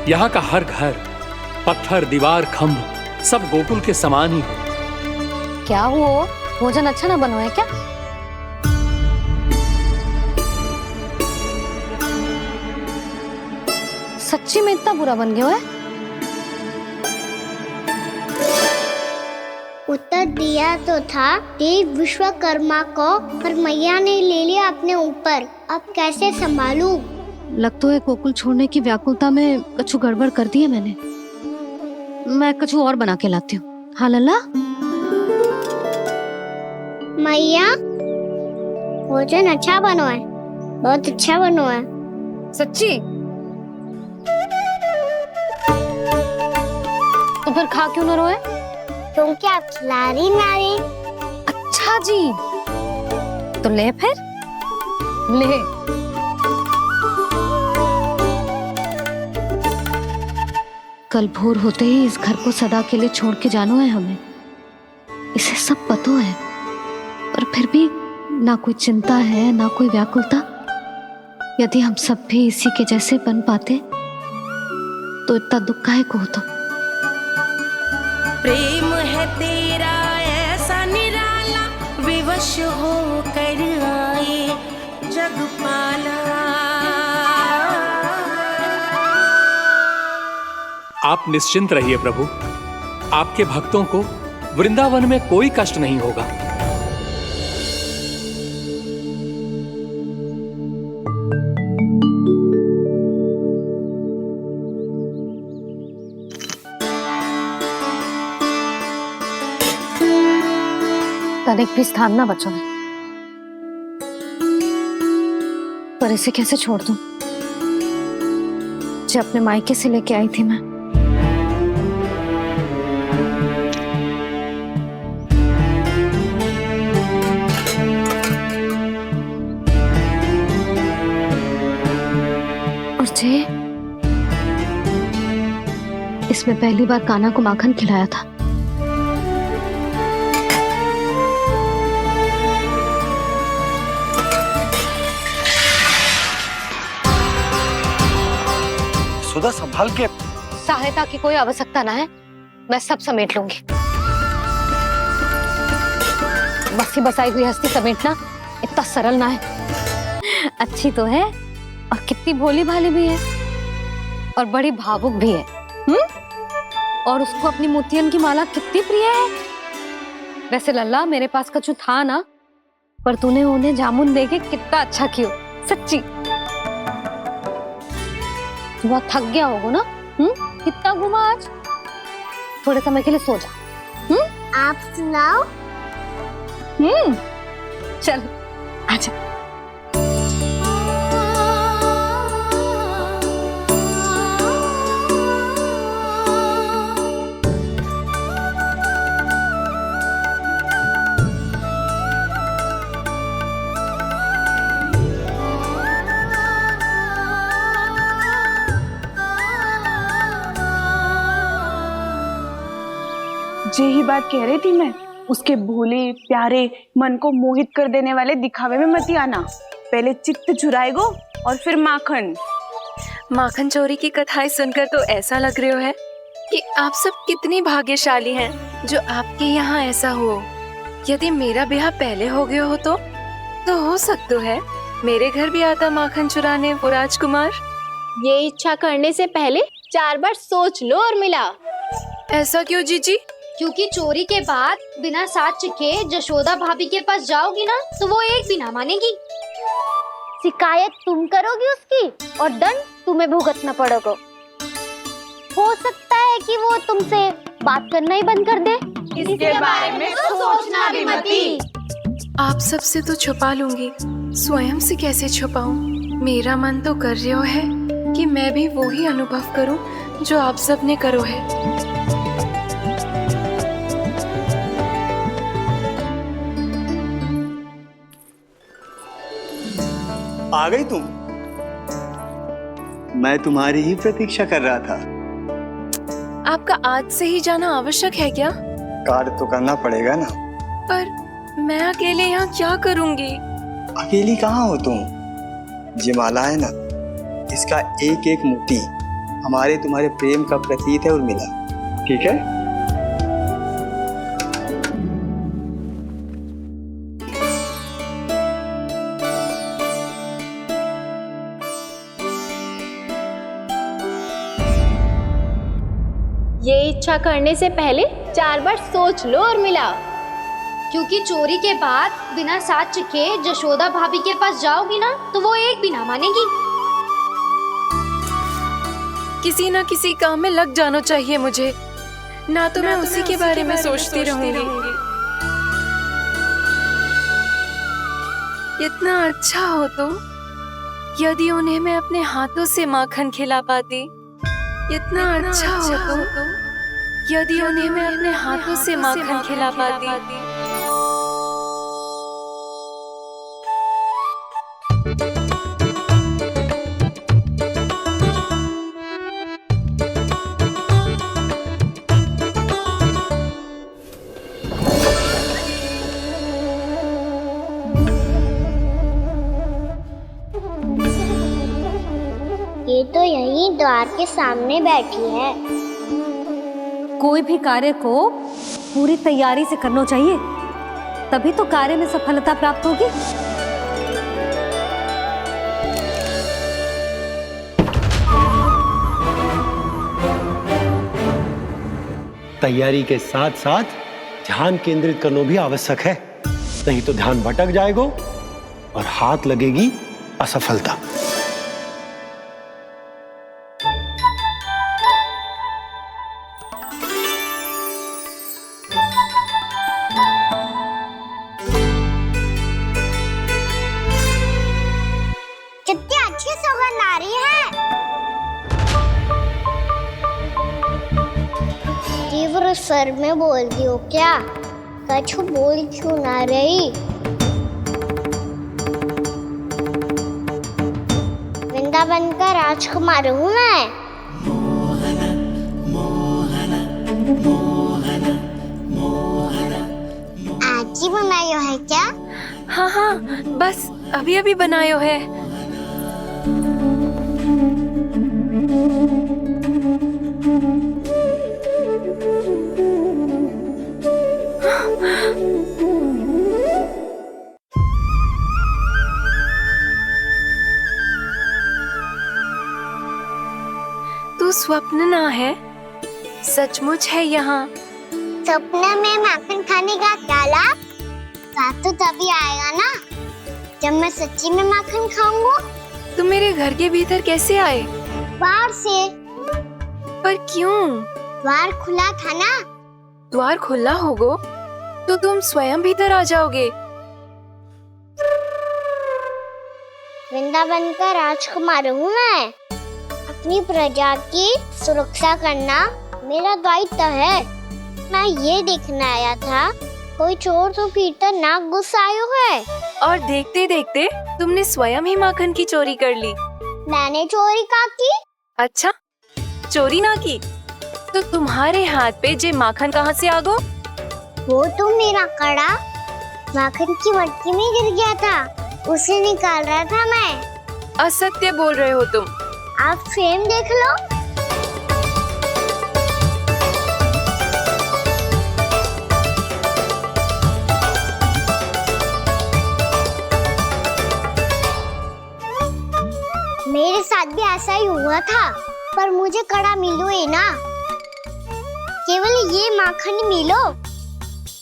यहाँ का हर घर, पत्थर, दीवार, खम्भ सब गोकुल के समान ही हो। क्या हुआ? भोजन अच्छा ना बनो है क्या? सच्ची में इतना बुरा बन गया है? उत्तर दिया तो था देव विश्वकर्मा को, पर मैया ने ले लिया अपने ऊपर। अब कैसे संभालूं? लग तो है गोकुल छोड़ने की व्याकुलता में कछु गड़बड़ कर दी है मैंने। मैं कछु और बना के लाती हूँ। हाँ लल्ला? मैया, भोजन अच्छा बनो है, बहुत अच्छा बनो है। सच्ची? तो फिर खा क्यों न रोए? क्योंकि आप खिलाड़ी नारी। अच्छा जी, तो ले फिर ले। कल भोर होते ही इस घर को सदा के लिए छोड़ के जाना है हमें। इसे सब पता है, पर फिर भी ना कोई चिंता है ना कोई व्याकुलता। यदि हम सब भी इसी के जैसे बन पाते तो इतना दुख काहे को होता। प्रेम है तेरा ऐसा निराला, विवश हो कर आए जगपाला। आप निश्चिंत रहिए प्रभु, आपके भक्तों को वृंदावन में कोई कष्ट नहीं होगा। तनिक भी स्थान ना बचो है। पर इसे कैसे छोड़ दूं जो अपने मायके से लेके आई थी मैं। और जे इसमें पहली बार कान्हा को माखन खिलाया था। सुधा संभाल के। सहायता की कोई आवश्यकता ना है, मैं सब समेट लूंगी। बसी बसाई हुई हस्ती समेटना इतना सरल ना है। अच्छी तो है और कितनी भोली भाली भी है और बड़ी भावुक भी है। और उसको अपनी मोतियन की माला कितनी प्रिय है। वैसे लल्ला मेरे पास कछु था ना, पर तूने उन्हें जामुन देके कितना अच्छा किया, सच्ची। बहुत थक गया होगा ना, कितना घुमा आज। थोड़े समय के लिए सो जा। आप सुनाओ। चल आजा। यही बात कह रही थी मैं, उसके भोले प्यारे मन को मोहित कर देने वाले दिखावे में मत आना। पहले चित्त चुराएगो और फिर माखन। माखन चोरी की कथाएं सुनकर तो ऐसा लग रहा है कि आप सब कितनी भाग्यशाली हैं जो आपके यहाँ ऐसा हो। यदि मेरा ब्याह पहले हो गया हो तो हो सकता है मेरे घर भी आता माखन चुराने वो राजकुमार। ये इच्छा करने से पहले 4 बार सोच लो और मिला। ऐसा क्यों जीजी? क्योंकि चोरी के बाद बिना साथ के जशोदा भाभी के पास जाओगी ना तो वो एक भी ना मानेगी। शिकायत तुम करोगी उसकी और दंड तुम्हें भुगतना पड़ेगा। हो सकता है कि वो तुमसे बात करना ही बंद कर दे। इसके बारे में तो सोचना भी मती। आप सबसे तो छुपा लूंगी, स्वयं से कैसे छुपाऊं? मेरा मन तो कर रहा है कि मैं भी वो ही अनुभव करूं जो आप सब ने करो है। आ गई तुम? मैं तुम्हारी ही प्रतीक्षा कर रहा था। आपका आज से ही जाना आवश्यक है क्या? कार्य तो करना पड़ेगा ना। पर मैं अकेले यहाँ क्या करूँगी? अकेली कहाँ हो तुम? ये माला है ना, इसका एक एक मोती हमारे तुम्हारे प्रेम का प्रतीक है उर्मिला, ठीक है? ये इच्छा करने से पहले 4 बार सोच लो और मिला। क्योंकि चोरी के बाद बिना साथ के जशोदा भाभी के पास जाओगी ना तो वो एक भी ना मानेगी। किसी ना किसी काम में लग जाना चाहिए मुझे, ना तो मैं उसी के बारे में सोचती रहूंगी। इतना अच्छा हो तो यदि उन्हें मैं अपने हाथों से माखन खिला पाती। इतना अच्छा हो तो यदि उन्हें मैं अपने हाथों से माखन खिला पाती। ये तो यहीं द्वार के सामने बैठी है। कोई भी कार्य को पूरी तैयारी से करना चाहिए, तभी तो कार्य में सफलता प्राप्त होगी। तैयारी के साथ साथ ध्यान केंद्रित करना भी आवश्यक है, नहीं तो ध्यान भटक जाएगा और हाथ लगेगी असफलता। तो सर में बोल दी हो क्या? कछु बोल क्यों ना रही? वृंदावन का राजकुमार हूँ मैं। आज ही बनायो है क्या? हाँ हाँ, बस अभी अभी बनायो है। तू स्वप्न ना है, सचमुच है यहाँ। सपने में माखन खाने का क्या लाभ? स्वाद तो तभी आएगा ना जब मैं सच्ची में माखन खाऊंगा। तुम मेरे घर के भीतर कैसे आए? बाहर से। पर क्यों? द्वार खुला था ना। द्वार खुला होगा तो तुम स्वयं भीतर आ जाओगे। वृंदावन का राजकुमार हूँ मैं। अपनी प्रजा की सुरक्षा करना मेरा दायित्व है। मैं ये देखने आया था कोई चोर तो भीतर ना घुस आयो है। और देखते देखते तुमने स्वयं ही माखन की चोरी कर ली। मैंने चोरी का की? अच्छा, चोरी ना की तो तुम्हारे हाथ पे जे माखन कहाँ से आ गो? वो तो मेरा कड़ा माखन की मटकी में गिर गया था, उसे निकाल रहा था मैं। असत्य बोल रहे हो तुम। आप स्वयं देख लो। मेरे साथ भी ऐसा ही हुआ था, पर मुझे कड़ा मिलो है ना, केवल ये माखन मिलो।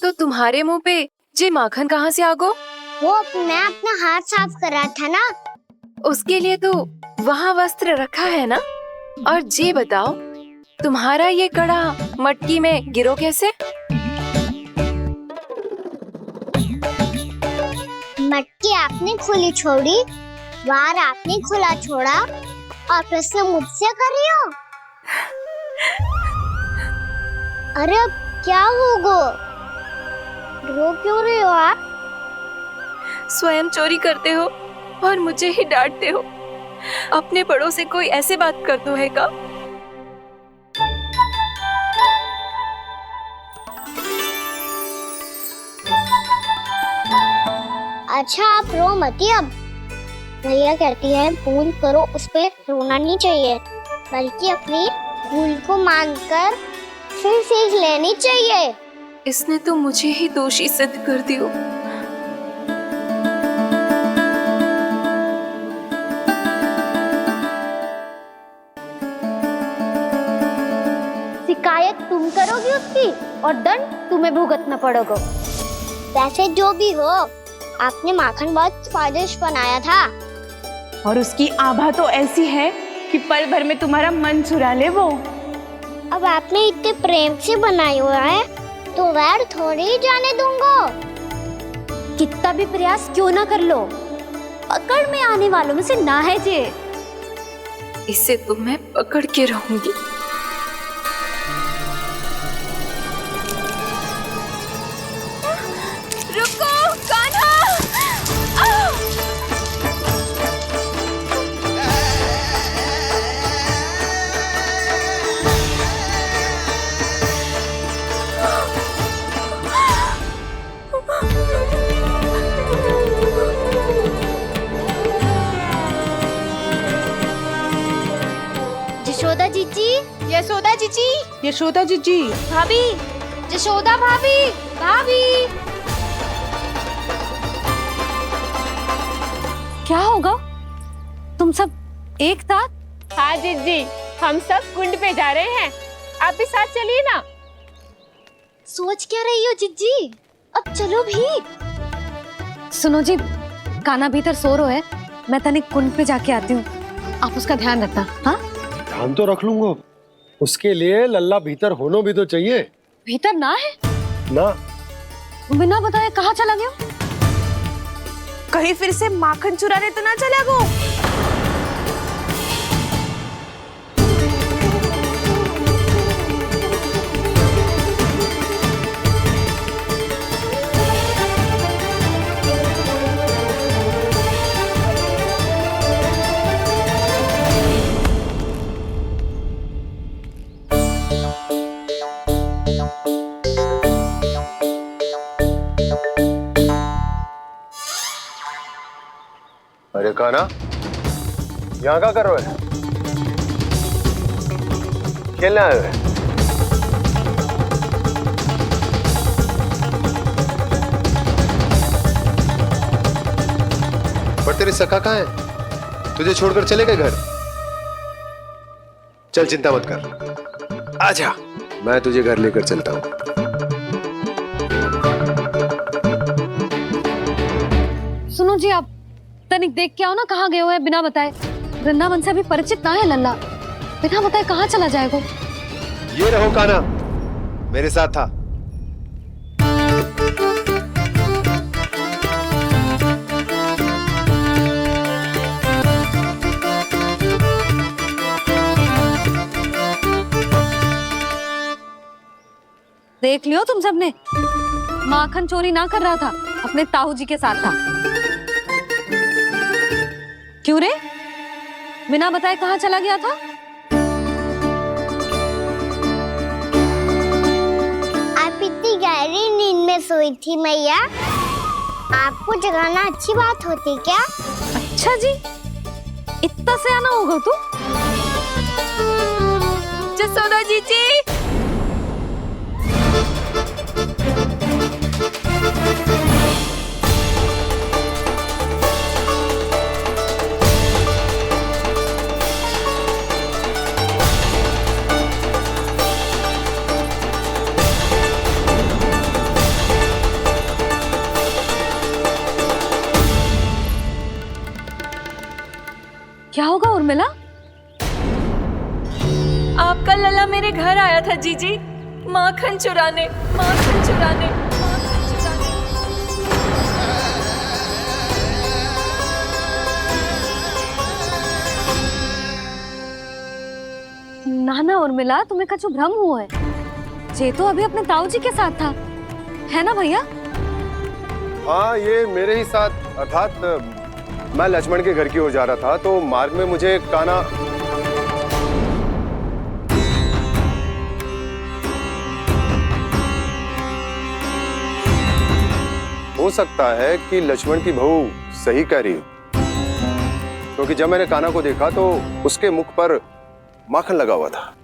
तो तुम्हारे मुंह पे जे माखन कहाँ से आ गो? वो मैं अपना हाथ साफ कर रहा था ना। उसके लिए तो वहाँ वस्त्र रखा है ना। और जे बताओ, तुम्हारा ये कड़ा मटकी में गिरो कैसे? मटकी आपने खुली छोड़ी, द्वार आपने खुला छोड़ा, और प्रश्न मुझसे कर रही हो? अरे अब क्या होगा? रो क्यों रहे हो आप? स्वयं चोरी करते हो और मुझे ही डांटते हो। अपने बड़ों से कोई ऐसे बात कर दो है का? अच्छा आप रो मती। अब भैया कहती है भूल करो, उस पे रोना नहीं चाहिए, बल्कि अपनी भूल को मानकर फिर सीख लेनी चाहिए। इसने तो मुझे ही दोषी सिद्ध कर दियो। शिकायत तुम करोगी उसकी और दंड तुम्हें भुगतना पड़ेगा। वैसे जो भी हो, आपने माखन बहुत स्वादिष्ट बनाया था। और उसकी आभा तो ऐसी है कि पल भर में तुम्हारा मन चुरा ले वो। अब आपने इतने प्रेम से बनाया हुआ है तो वैर थोड़ी ही जाने दूंगा। कितना भी प्रयास क्यों ना कर लो, पकड़ में आने वालों में से ना है जे। इसे तो मैं पकड़ के रहूंगी। रुको कान्हा! यशोदा जीजी, यशोदा जीजी, यशोदा जीजी, भाभी, यशोदा भाभी, भाभी। क्या होगा? तुम सब एक साथ? हाँ जीजी, हम सब कुंड पे जा रहे हैं, आप भी साथ चलिए ना। सोच क्या रही हो जीजी? अब चलो भी। सुनो जी, कान्हा भीतर सो रहा है, मैं तनिक कुंड पे जाके आती हूँ, आप उसका ध्यान रखना। हाँ, ध्यान तो रख लूंगा, उसके लिए लल्ला भीतर होना भी तो चाहिए। भीतर ना है ना? बिना बताए कहाँ चला गया? कहीं फिर से माखन चुराने तो ना चला गो? कान्हा, यहाँ क्या कर रहे हो? खेलने आए हुए? पर तेरे सखा कहाँ है? तुझे छोड़कर चले गए घर? चल चिंता मत कर, आजा, मैं तुझे घर लेकर चलता हूँ। सुनो जी, आप तनिक देख के आओ ना कहाँ गए हुए हैं बिना बताए। वृंदावन से अभी परिचित ना है लल्ला, बिना बताए कहाँ चला जाएगा? ये रहो कान्हा, मेरे साथ था। देख लियो तुम सबने, माखन चोरी ना कर रहा था, अपने ताऊ जी के साथ था। क्यों रे, बिना बताए कहाँ चला गया था? आप इतनी गहरी नींद में सोई थी मैया, आपको जगाना अच्छी बात होती क्या? अच्छा जी, इतना सयाना होगा तू? जसोदा जीजी, क्या होगा उर्मिला? आपका लला मेरे घर आया था जीजी, माखन चुराने, माखन चुराने, माखन चुराने। ना ना उर्मिला, तुम्हें कछु भ्रम हुआ है। जे तो अभी अपने ताऊ जी के साथ था, है ना भैया? हाँ, ये मेरे ही साथ, अर्थात मैं लक्ष्मण के घर की ओर जा रहा था, तो मार्ग में मुझे कान्हा हो सकता है कि लक्ष्मण की बहू सही कह रही हो, क्योंकि जब मैंने कान्हा को देखा तो उसके मुख पर माखन लगा हुआ था।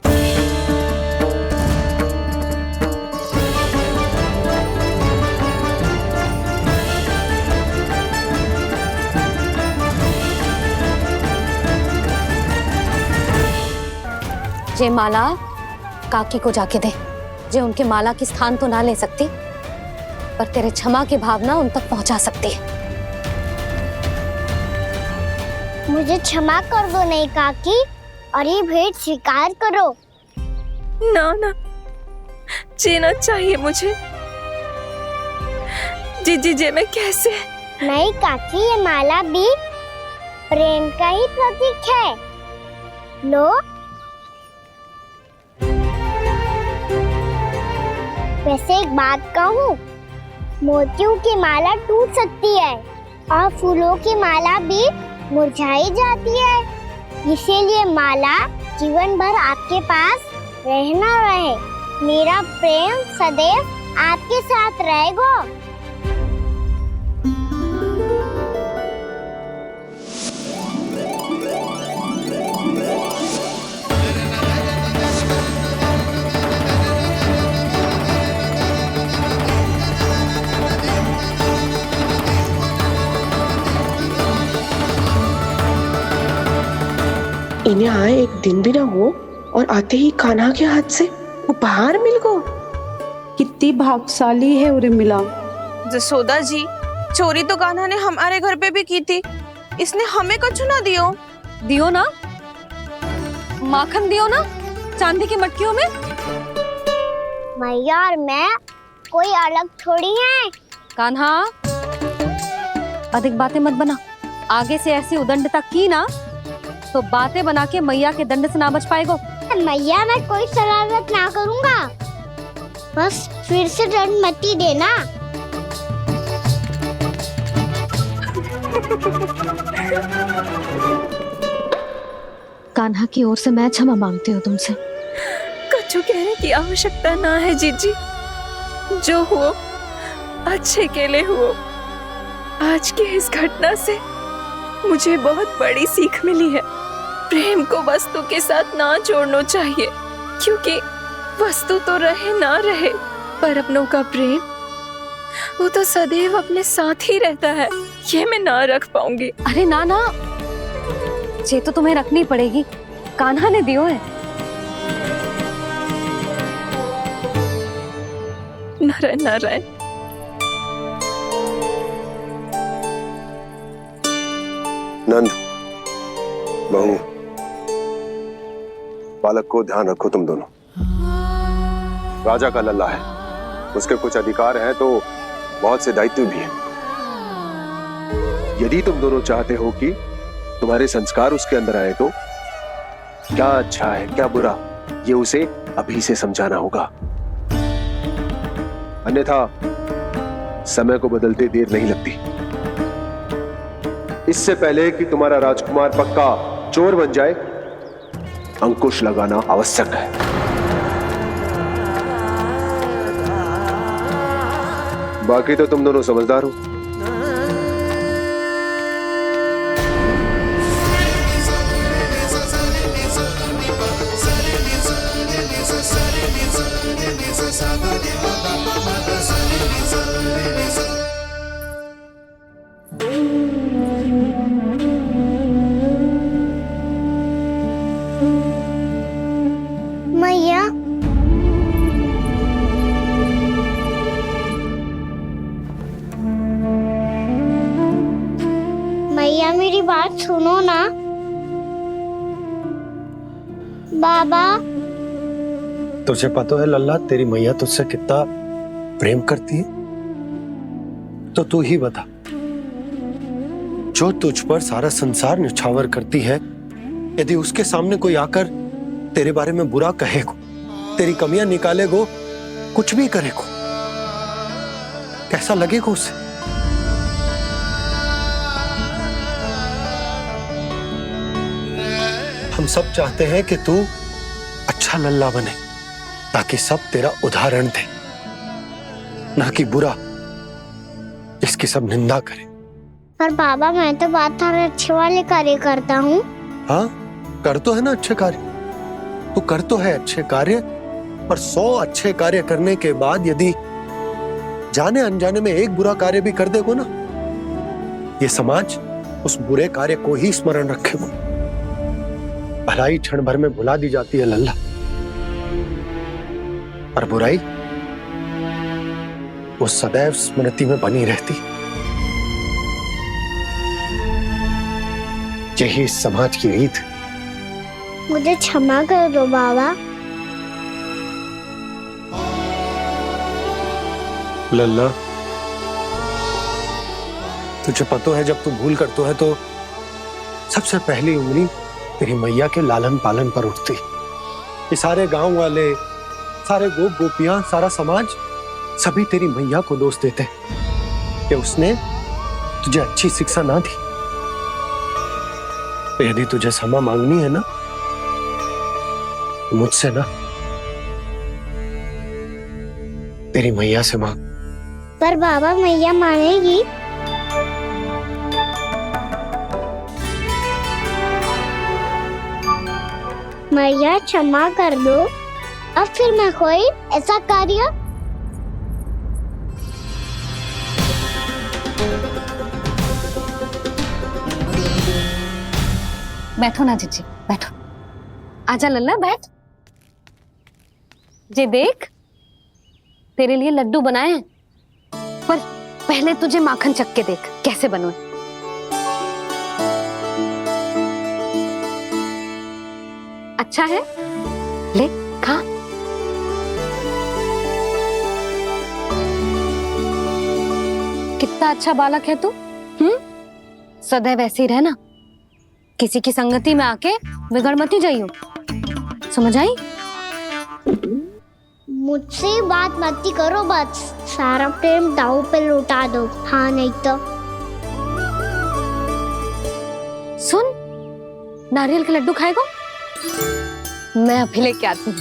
जे माला काकी को जाके दे, जे उनके माला की स्थान तो ना ले सकती, पर तेरे क्षमा की भावना उन तक पहुंचा सकती है। मुझे क्षमा कर दो नहीं काकी, और ये भेंट स्वीकार करो। ना ना, जीना चाहिए मुझे। जीजी जे मैं कैसे? नहीं काकी, ये माला भी प्रेम का ही प्रतीक है। लो, वैसे एक बात कहूँ, मोतियों की माला टूट सकती है और फूलों की माला भी मुरझाई जाती है, इसीलिए माला जीवन भर आपके पास रहना रहे। मेरा प्रेम सदैव आपके साथ रहेगा। इन्हें आए एक दिन भी ना हो और आते ही कान्हा के हाथ से उपहार मिल गो। कितनी भाग्यशाली है उर्मिला। जसोदा जी, चोरी तो कान्हा ने हमारे घर पे भी की थी, इसने हमें कुछ ना दियो। दियो ना, माखन दियो ना, चांदी की मटकियों में। मैया और मैं कोई अलग थोड़ी हैं। कान्हा, अधिक बातें मत बना। आगे से ऐसी उदंडता की ना तो बातें बना के मैया के दंड से ना बच पाएगो। मैया, मैं कोई शरारत ना करूंगा, बस फिर से दंड मत ही देना। कान्हा की ओर से मैं क्षमा मांगती हूँ तुमसे। कछु कहने की आवश्यकता ना है जीजी, जो हुआ अच्छे के लिए हुआ। आज की इस घटना से मुझे बहुत बड़ी सीख मिली है। प्रेम को वस्तु के साथ ना जोड़ना चाहिए, क्योंकि वस्तु तो रहे ना रहे, पर अपनों का प्रेम वो तो सदैव अपने साथ ही रहता है। ये मैं ना रख पाऊंगी। अरे ना ना, ये तो तुम्हें रखनी पड़ेगी, कान्हा ने दियो है। नारायण नारायण। नंद, बहू, बालक को ध्यान रखो तुम दोनों। राजा का लल्ला है, उसके कुछ अधिकार हैं तो बहुत से दायित्व भी हैं। यदि तुम दोनों चाहते हो कि तुम्हारे संस्कार उसके अंदर आए तो क्या अच्छा है क्या बुरा, ये उसे अभी से समझाना होगा। अन्यथा समय को बदलते देर नहीं लगती। इससे पहले कि तुम्हारा राजकुमार पक्का चोर बन जाए, अंकुश लगाना आवश्यक है। बाकी तो तुम दोनों समझदार हो। मैया, मैया मेरी बात सुनो ना। बाबा, तुझे पता है लल्ला, तेरी मैया तुझसे कितना प्रेम करती है? तो तू ही बता, जो तुझ पर सारा संसार न्यौछावर करती है, यदि उसके सामने कोई आकर तेरे बारे में बुरा कहेगो, तेरी कमियां निकालेगो, कुछ भी करेगो, कैसा लगेगा उसे? हम सब चाहते हैं कि तू अच्छा लल्ला बने, ताकि सब तेरा उदाहरण दे, ना कि बुरा जिसकी सब निंदा करे। पर बाबा, मैं तो बात हर अच्छे वाले कार्य करता हूँ। हाँ, कर तो है ना अच्छे कार्य, तू कर तो है अच्छे कार्य, पर 100 अच्छे कार्य करने के बाद यदि जाने अनजाने में एक बुरा कार्य भी कर देगो ना, ये समाज उस बुरे कार्य को ही स्मरण रखेगो। भलाई क्षण भर में भुला दी जाती है लल्ला, पर बुराई वो सदैव स्मृति में बनी रहती। यही इस समाज की रीत। मुझे क्षमा कर दो बाबा। लल्ला, तुझे पता है जब तू भूल करतो है तो सबसे पहली उंगली तेरी मैया के लालन पालन पर उठती। ये सारे गांव वाले, सारे गोप गोपियां, सारा समाज सभी तेरी मैया को दोष देते कि उसने तुझे अच्छी शिक्षा ना दी। तो यदि तुझे क्षमा मांगनी है ना, तो मुझसे ना, तेरी मैया से मांग। पर बाबा, मैया मानेगी? मैया क्षमा कर दो, अब फिर मैं कोई ऐसा कार्य। बैठो ना जीजी, बैठो। आजा लल्ला, बैठ। जे देख, तेरे लिए लड्डू बनाए हैं, पर पहले तुझे माखन चख के देख कैसे बनो। अच्छा है, ले खा। कितना अच्छा बालक है तू। सदैव ऐसे ही रहना, किसी की संगति में आके बिगड़ मती जाइयो, समझ आई? मुझसे बात मत करो, बस सारा प्रेम दाव पे लौटा दो। हाँ, नहीं तो सुन, नारियल के लड्डू खाएगा? मैं अभी लेके आती हूँ।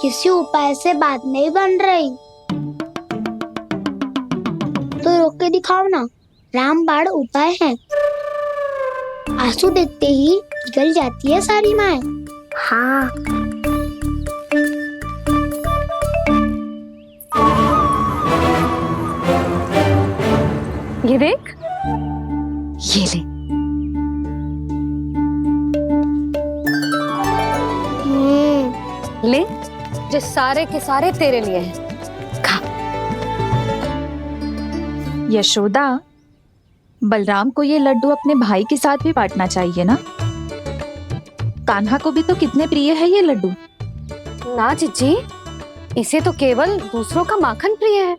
किसी उपाय से बात नहीं बन रही तो रोक के दिखाओ ना। रामबाण उपाय है। आंसू देखते ही पिघल जाती है सारी माए। हाँ। ये देख, ये ले। ले, जो सारे के सारे तेरे लिए हैं। खा। यशोदा, बलराम को ये लड्डू अपने भाई के साथ भी बांटना चाहिए ना। कान्हा को भी तो कितने प्रिय है ये लड्डू। ना जीजी, इसे तो केवल दूसरों का माखन प्रिय है।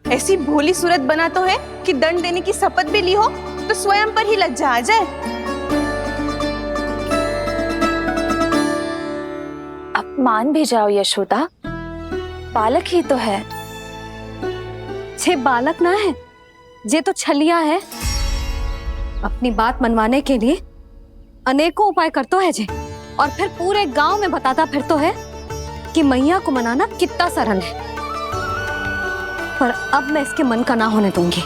ऐसी भोली सूरत बना तो है कि दंड देने की शपथ भी ली हो तो स्वयं पर ही लज्जा आ जाए। अब मान भी जाओ यशोदा, बालक ही तो है। छे बालक ना है, जे तो छलिया है। अपनी बात मनवाने के लिए अनेकों उपाय करतो है जे, और फिर पूरे गांव में बताता फिरतो है कि मैया को मनाना कितना सरल है। पर अब मैं इसके मन का ना होने दूंगी।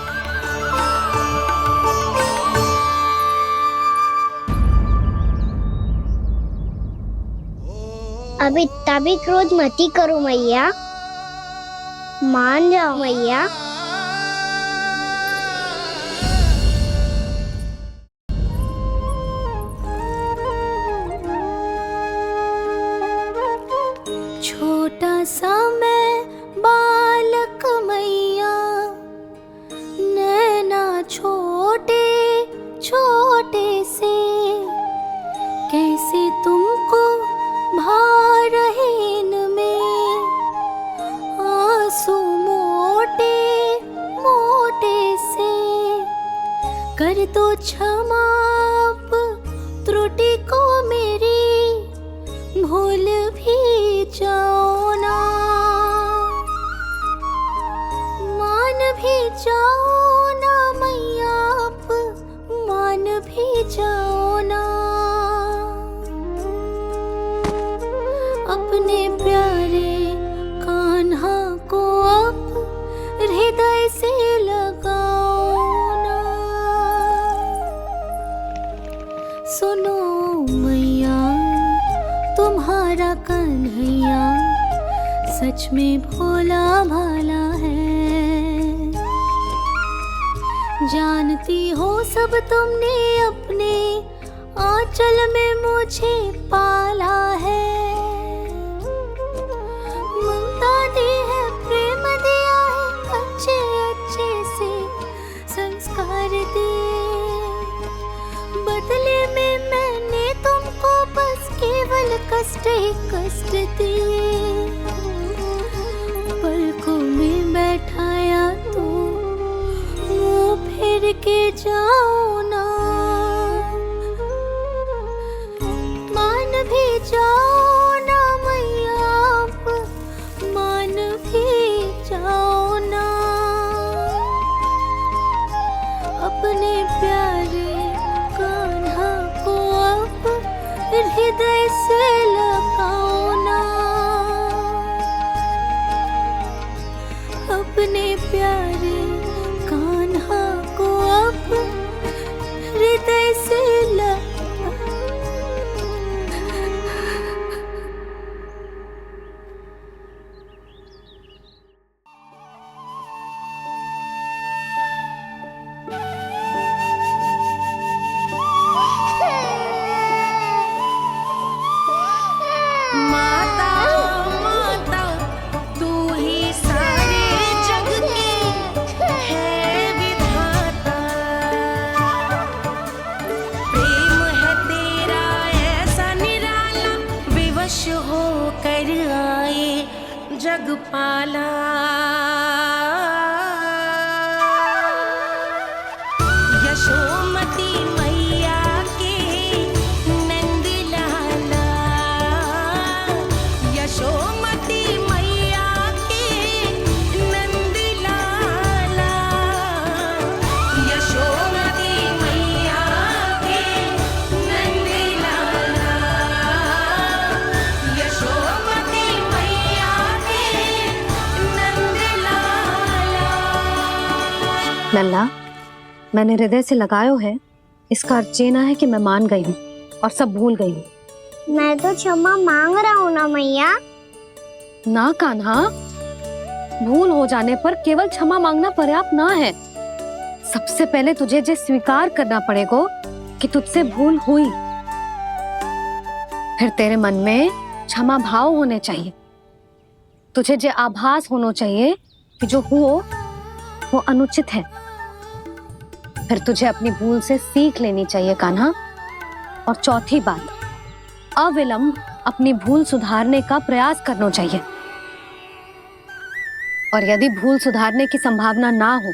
अब इतना भी क्रोध मती करो मैया, मान जाओ मैया। छोटा सा मैं बालक मैया, नैना छोटे छोटे से, कैसे तुमको भा रहे इनमें आंसू मोटे मोटे से। कर दो क्षमा त्रुटि को मेरी, भूल भी जाओ ना, मान भी जाओ ना मैया, आप मान भी जाओ ना। अपने प्यारे कान्हा को अब हृदय से लगाओ ना। सुनो मैया, तुम्हारा कन्हैया सच में भोला भाला है। जानती हो सब तुमने अपने आंचल में मुझे पाला है। ममता दी है, प्रेम दिया है, अच्छे अच्छे से संस्कार दिए। बदले में मैंने तुमको बस केवल कष्ट ही कष्ट दिए। पलकों में बैठाया तो मुंह फेर के जाओ ना, मान भी जाओ ना मैया, आप मान भी जाओ ना। अपने प्यारे कान्हा को अब हृदय से लगाओ ना। अपने प्यारे कान्हा को अब हृदय से माता माता तू ही सारे जग की लल्ला, मैंने हृदय से लगायो है, इसका अर्थ ये ना है कि मैं मान गई हूँ और सब भूल गई हूँ। मैं तो क्षमा मांग रहा हूँ ना मैया। ना कान्हा, भूल हो जाने पर केवल क्षमा मांगना पर्याप्त ना है। सबसे पहले तुझे जे स्वीकार करना पड़ेगा कि तुझसे भूल हुई। फिर तेरे मन में क्षमा भाव होने चाहिए। तुझे जे आभास होना चाहिए कि जो हुआ वो अनुचित है। फिर तुझे अपनी भूल से सीख लेनी चाहिए कान्हा। और चौथी बात, अविलंब अपनी भूल सुधारने का प्रयास करना चाहिए। और यदि भूल सुधारने की संभावना ना हो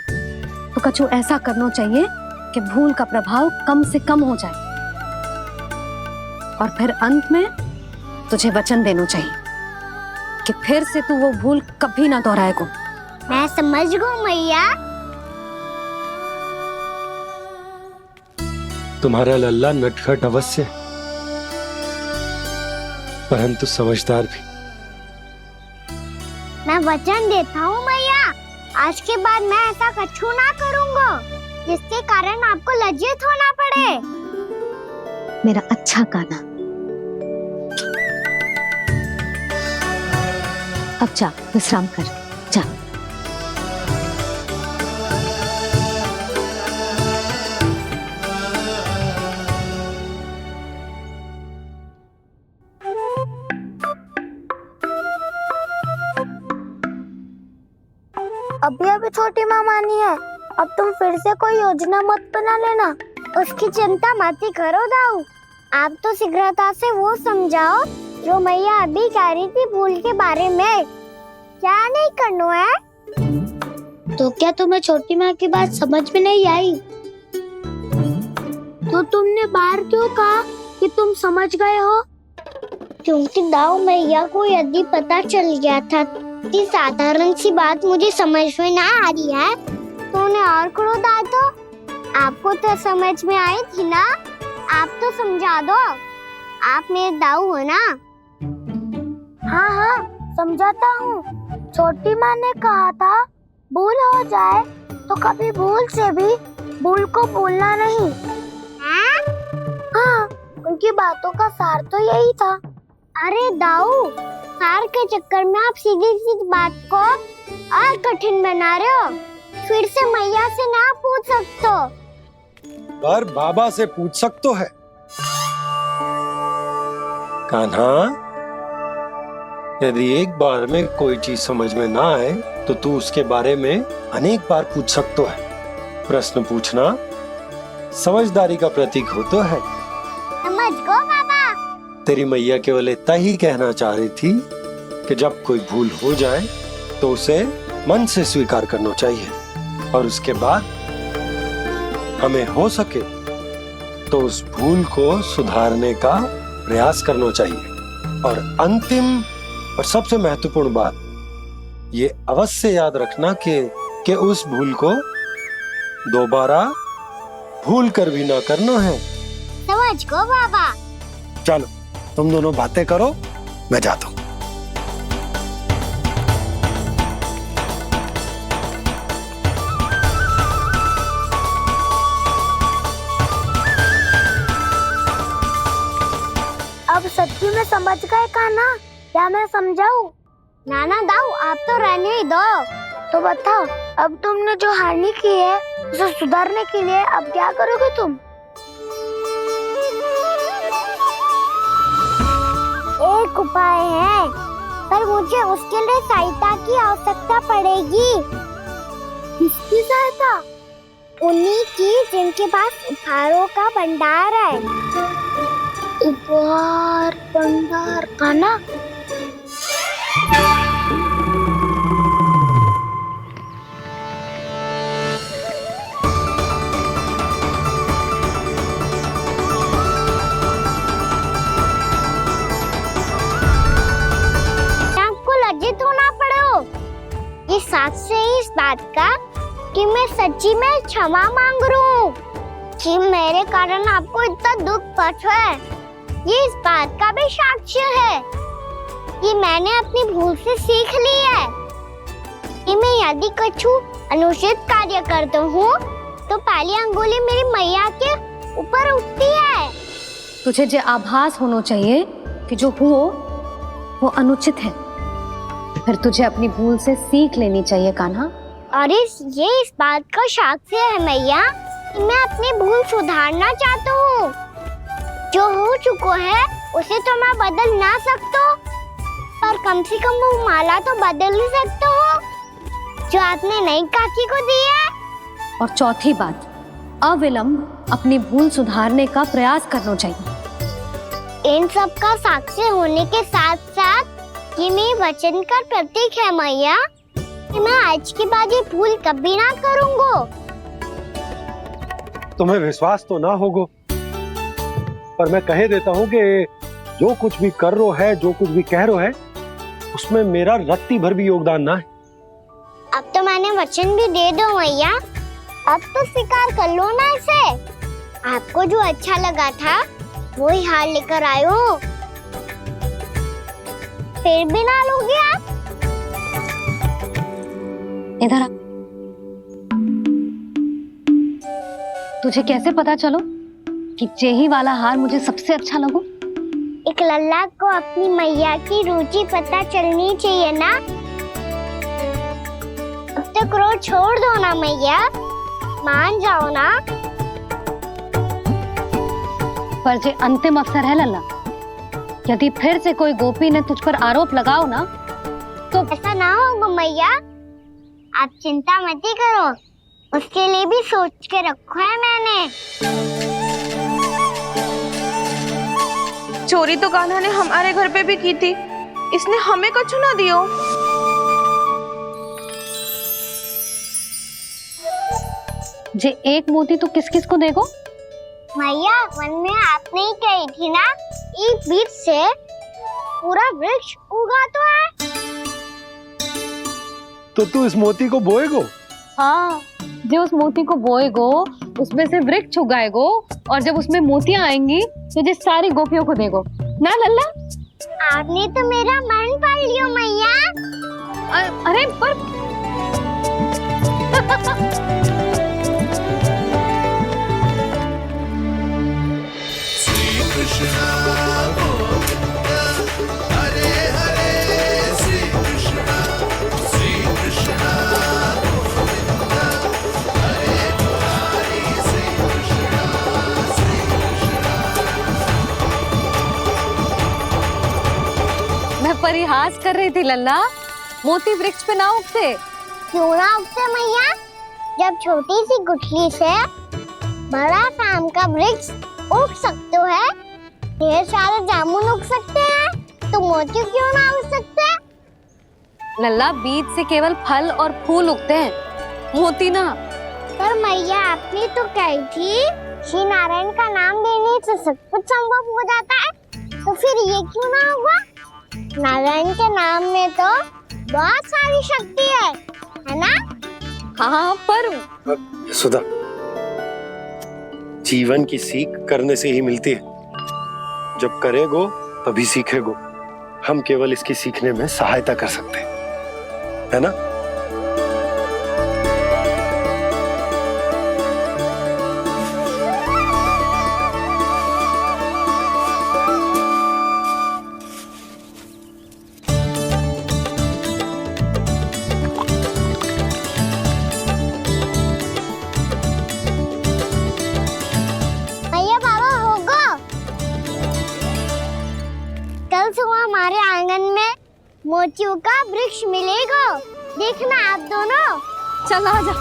तो कछु ऐसा करना चाहिए कि भूल का प्रभाव कम से कम हो जाए। और फिर अंत में तुझे वचन देना चाहिए कि फिर से तू वो भूल कभी ना दोहराएगा। मैं समझ गई मैया। तुम्हारा लल्ला नटखट अवश्य, परंतु समझदार भी। मैं वचन देता हूँ मैया, आज के बाद मैं ऐसा कछु ना करूँगा जिसके कारण आपको लज्जित होना पड़े। मेरा अच्छा कान्हा, अब जा विश्राम कर, जा। अभी अभी छोटी माँ मानी है, अब तुम फिर से कोई योजना मत बना लेना। उसकी चिंता मत ही करो दाऊ। आप तो शीघ्रता से वो समझाओ जो मैया अभी कह रही थी भूल के बारे में। क्या नहीं करना है? तो क्या तुम्हें छोटी माँ की बात समझ में नहीं आई? तो तुमने बाहर क्यों कहा कि तुम समझ गए हो? क्योंकि दाऊ मैया को यदि पता चल गया था कि साधारण सी बात मुझे समझ में ना आ रही है तो उन्हें और क्रोध आए तो? आपको तो समझ में आई थी ना, आप तो समझा दो। आप मेरे दाऊ हो ना। हाँ हाँ समझाता हूँ। छोटी माँ ने कहा था भूल हो जाए तो कभी भूल से भी भूल को भूलना नहीं। हाँ, उनकी बातों का सार तो यही था। अरे दाऊ, सार के चक्कर में आप सीधी सीधी बात को और कठिन बना रहे हो। फिर से मैया से ना पूछ सकते हो, पर बाबा से पूछ सकते है। कान्हा, यदि एक बार में कोई चीज समझ में ना आए तो तू उसके बारे में अनेक बार पूछ सकते है। प्रश्न पूछना समझदारी का प्रतीक होता है। समझ गो बाबा। तेरी मैया केवल इतना ही कहना चाह रही थी कि जब कोई भूल हो जाए तो उसे मन से स्वीकार करना चाहिए और उसके बाद हमें हो सके तो उस भूल को सुधारने का प्रयास करना चाहिए। और अंतिम और सबसे महत्वपूर्ण बात ये अवश्य याद रखना कि उस भूल को दोबारा भूल कर भी ना करना है। समझ गो बाबा। चलो तुम दोनों बातें करो, मैं जाता हूँ। अब सच्ची में समझ गए कान्हा? क्या मैं समझाऊं? नाना दाऊ, आप तो रहने ही दो। तो बताओ, अब तुमने जो हानि की है उसे सुधारने के लिए अब क्या करोगे तुम? एक उपाय है, पर मुझे उसके लिए सहायता की आवश्यकता पड़ेगी। किसकी सहायता? उन्हीं की जिनके पास उपहारों का भंडार है। उपहार भंडार का ना? आपको लज्जित होना पड़े। ये साक्ष्य है इस बात का कि मैं सच्ची में क्षमा मांग रहा हूँ कि मेरे कारण आपको इतना दुख पहुंचा है। ये इस बात का भी साक्ष्य है कि मैंने अपनी भूल से सीख ली है कि मैं यदि कछु अनुचित कार्य करता हूँ तो पहली अंगुली मेरी मैया के ऊपर उठती है। तुझे जो आभास होना चाहिए कि जो हुआ वो अनुचित है, फिर तुझे अपनी भूल से सीख लेनी चाहिए कान्हा। और ये इस बात का साक्ष्य है मैया कि मैं अपनी भूल सुधारना चाहता हूँ। जो हो चुका है उसे तो मैं बदल ना सकता, पर कम से कम वो माला तो बदल ही सकता हूँ जो आपने नई काकी को दी है। और चौथी बात, अविलंब अपनी भूल सुधारने का प्रयास करना चाहिए। इन सब का साक्षी होने के साथ साथ ये मेरे वचन का प्रतीक है मैया कि मैं आज के बाद ये भूल कभी ना करूँगा। तुम्हें विश्वास तो ना होगो, पर मैं कह देता हूँ कि जो कुछ भी कर रो है, जो कुछ भी कह रो है, उसमें मेरा रत्ती भर भी योगदान ना है। अब तो मैंने वचन भी दे दो मैया, अब तो स्वीकार कर लो ना इसे। आपको जो अच्छा लगा था वही हार लेकर आयो, फिर भी ना लोगे आप? इधर आ। तुझे कैसे पता चलो कि जेही वाला हार मुझे सबसे अच्छा लगो? एक लल्ला को अपनी मैया की रुचि पता चलनी चाहिए ना। अब तो क्रोध छोड़ दो ना मैया, मान जाओ ना। पर जे अंतिम अवसर है लल्ला, यदि फिर से कोई गोपी ने तुझ पर आरोप लगाओ ना तो ऐसा ना होगा मैया, आप चिंता मत ही करो, उसके लिए भी सोच के रखो है मैंने। चोरी तो कान्हा ने हमारे घर पे भी की थी, इसने हमें कछु ना दियो। जे एक मोती तो किस किस को देगो? मैया वन में आपने ही कही थी ना, एक बीज से पूरा वृक्ष उगा तो है। तो तू इस मोती को बोएगो? हाँ, जो उस मोती को बोएगो उसमें से वृक्ष उगाएगो, और जब उसमें मोतियां आएंगी तो जिस सारी गोपियों को देगो ना लल्ला। आपने तो मेरा मन पढ़ लियो मैया। अरे पर श्री कृष्ण गोविंद हरे हरे, श्री कृष्ण गोविंद हरे मुरारी, श्री कृष्ण मैं परिहास कर रही थी लल्ला, मोती वृक्ष पे ना उगते। क्यों ना उगते मैया? जब छोटी सी गुठली से बड़ा आम का वृक्ष उग सकते है, ढेर सारे जामुन उग सकते हैं, तो मोती क्यों ना उग सकते? लल्ला, बीज से केवल फल और फूल उगते हैं, मोती ना। पर मैया आपने तो कही थी श्री नारायण का नाम लेने से सब कुछ संभव हो जाता है, तो फिर ये क्यों ना होगा? नारायण के नाम में तो बहुत सारी शक्ति है ना? हाँ, पर सुधा, जीवन की सीख करने से ही मिलती है। जब करेगो तभी सीखेगो। हम केवल इसकी सीखने में सहायता कर सकते हैं, है ना? भैया बाबा होगो, कल सुबह हमारे आंगन में मोतियों का वृक्ष मिलेगा, देखना आप दोनों। चल आ जा।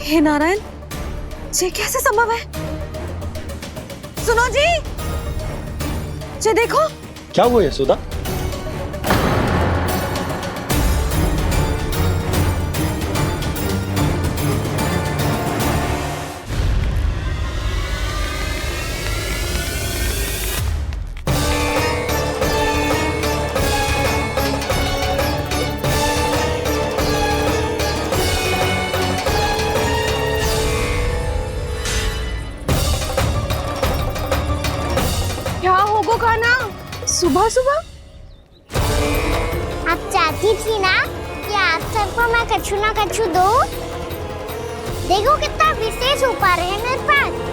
हे नारायण, ये कैसे संभव है? सुनो जी, ये देखो। क्या हुआ यशोदा? क्या होगो कान्हा सुबह सुबह? आप चाहती थी ना कि आप सबको मैं कछु ना कछु दूं? देखो कितना विशेष उपहार है मेरे पास।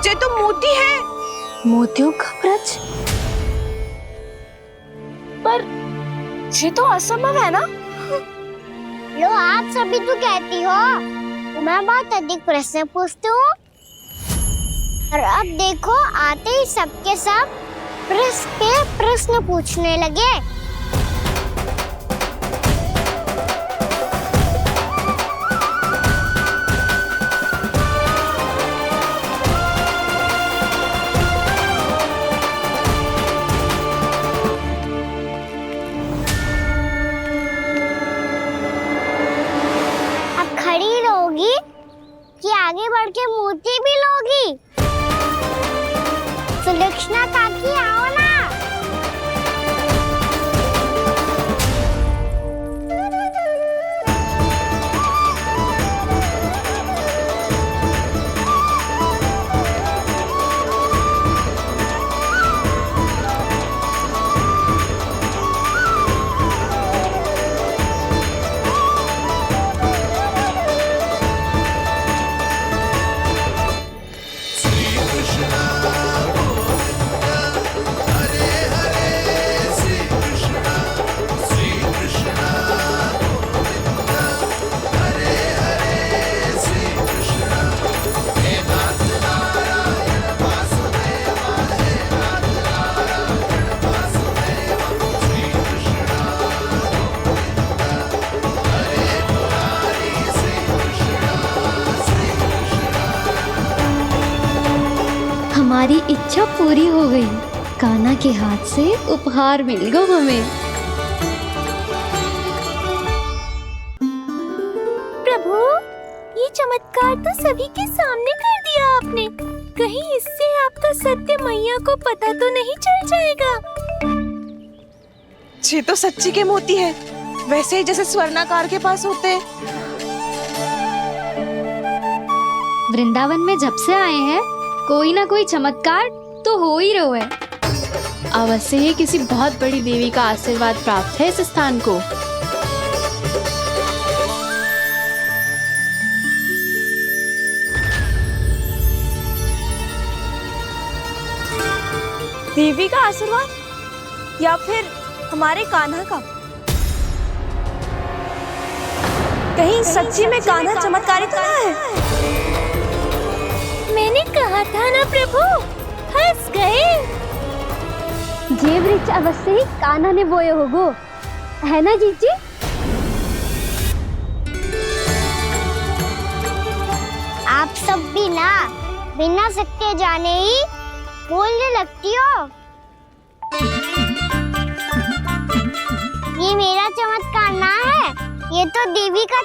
ये तो मोती है। मोतियों का ब्रज? पर ये तो असंभव है ना? लो, आप सभी तो कहती हो तो मैं बहुत अधिक प्रश्न पूछती हूँ, और अब देखो आते ही सबके सब प्रश्न पे प्रश्न पूछने लगे। कि आगे बढ़ के मोती भी लोगी? सुलक्षणा काकी आओ ना। हमारी इच्छा पूरी हो गई। कान्हा के हाथ से उपहार मिल गया हमें। प्रभु, ये चमत्कार तो सभी के सामने कर दिया आपने। कहीं इससे आपका सत्य मैया को पता तो नहीं चल जाएगा? ये तो सच्ची के मोती है, वैसे ही जैसे स्वर्णाकार के पास होते हैं। वृंदावन में जब से आए हैं कोई ना कोई चमत्कार तो हो ही रहा है। अवश्य ही किसी बहुत बड़ी देवी का आशीर्वाद प्राप्त है इस स्थान को। देवी का आशीर्वाद या फिर हमारे कान्हा का? कहीं सच्ची में कान्हा चमत्कारी तो ना है? मैंने कहा था ना प्रभु, हंस गए। ये वृक्ष अवश्य ही कान्हा ने बोए होगो, है ना जीजी? आप सब भी ना बिना सत्य जाने ही बोलने लगती हो। ये मेरा चमत्कार ना है, ये तो देवी का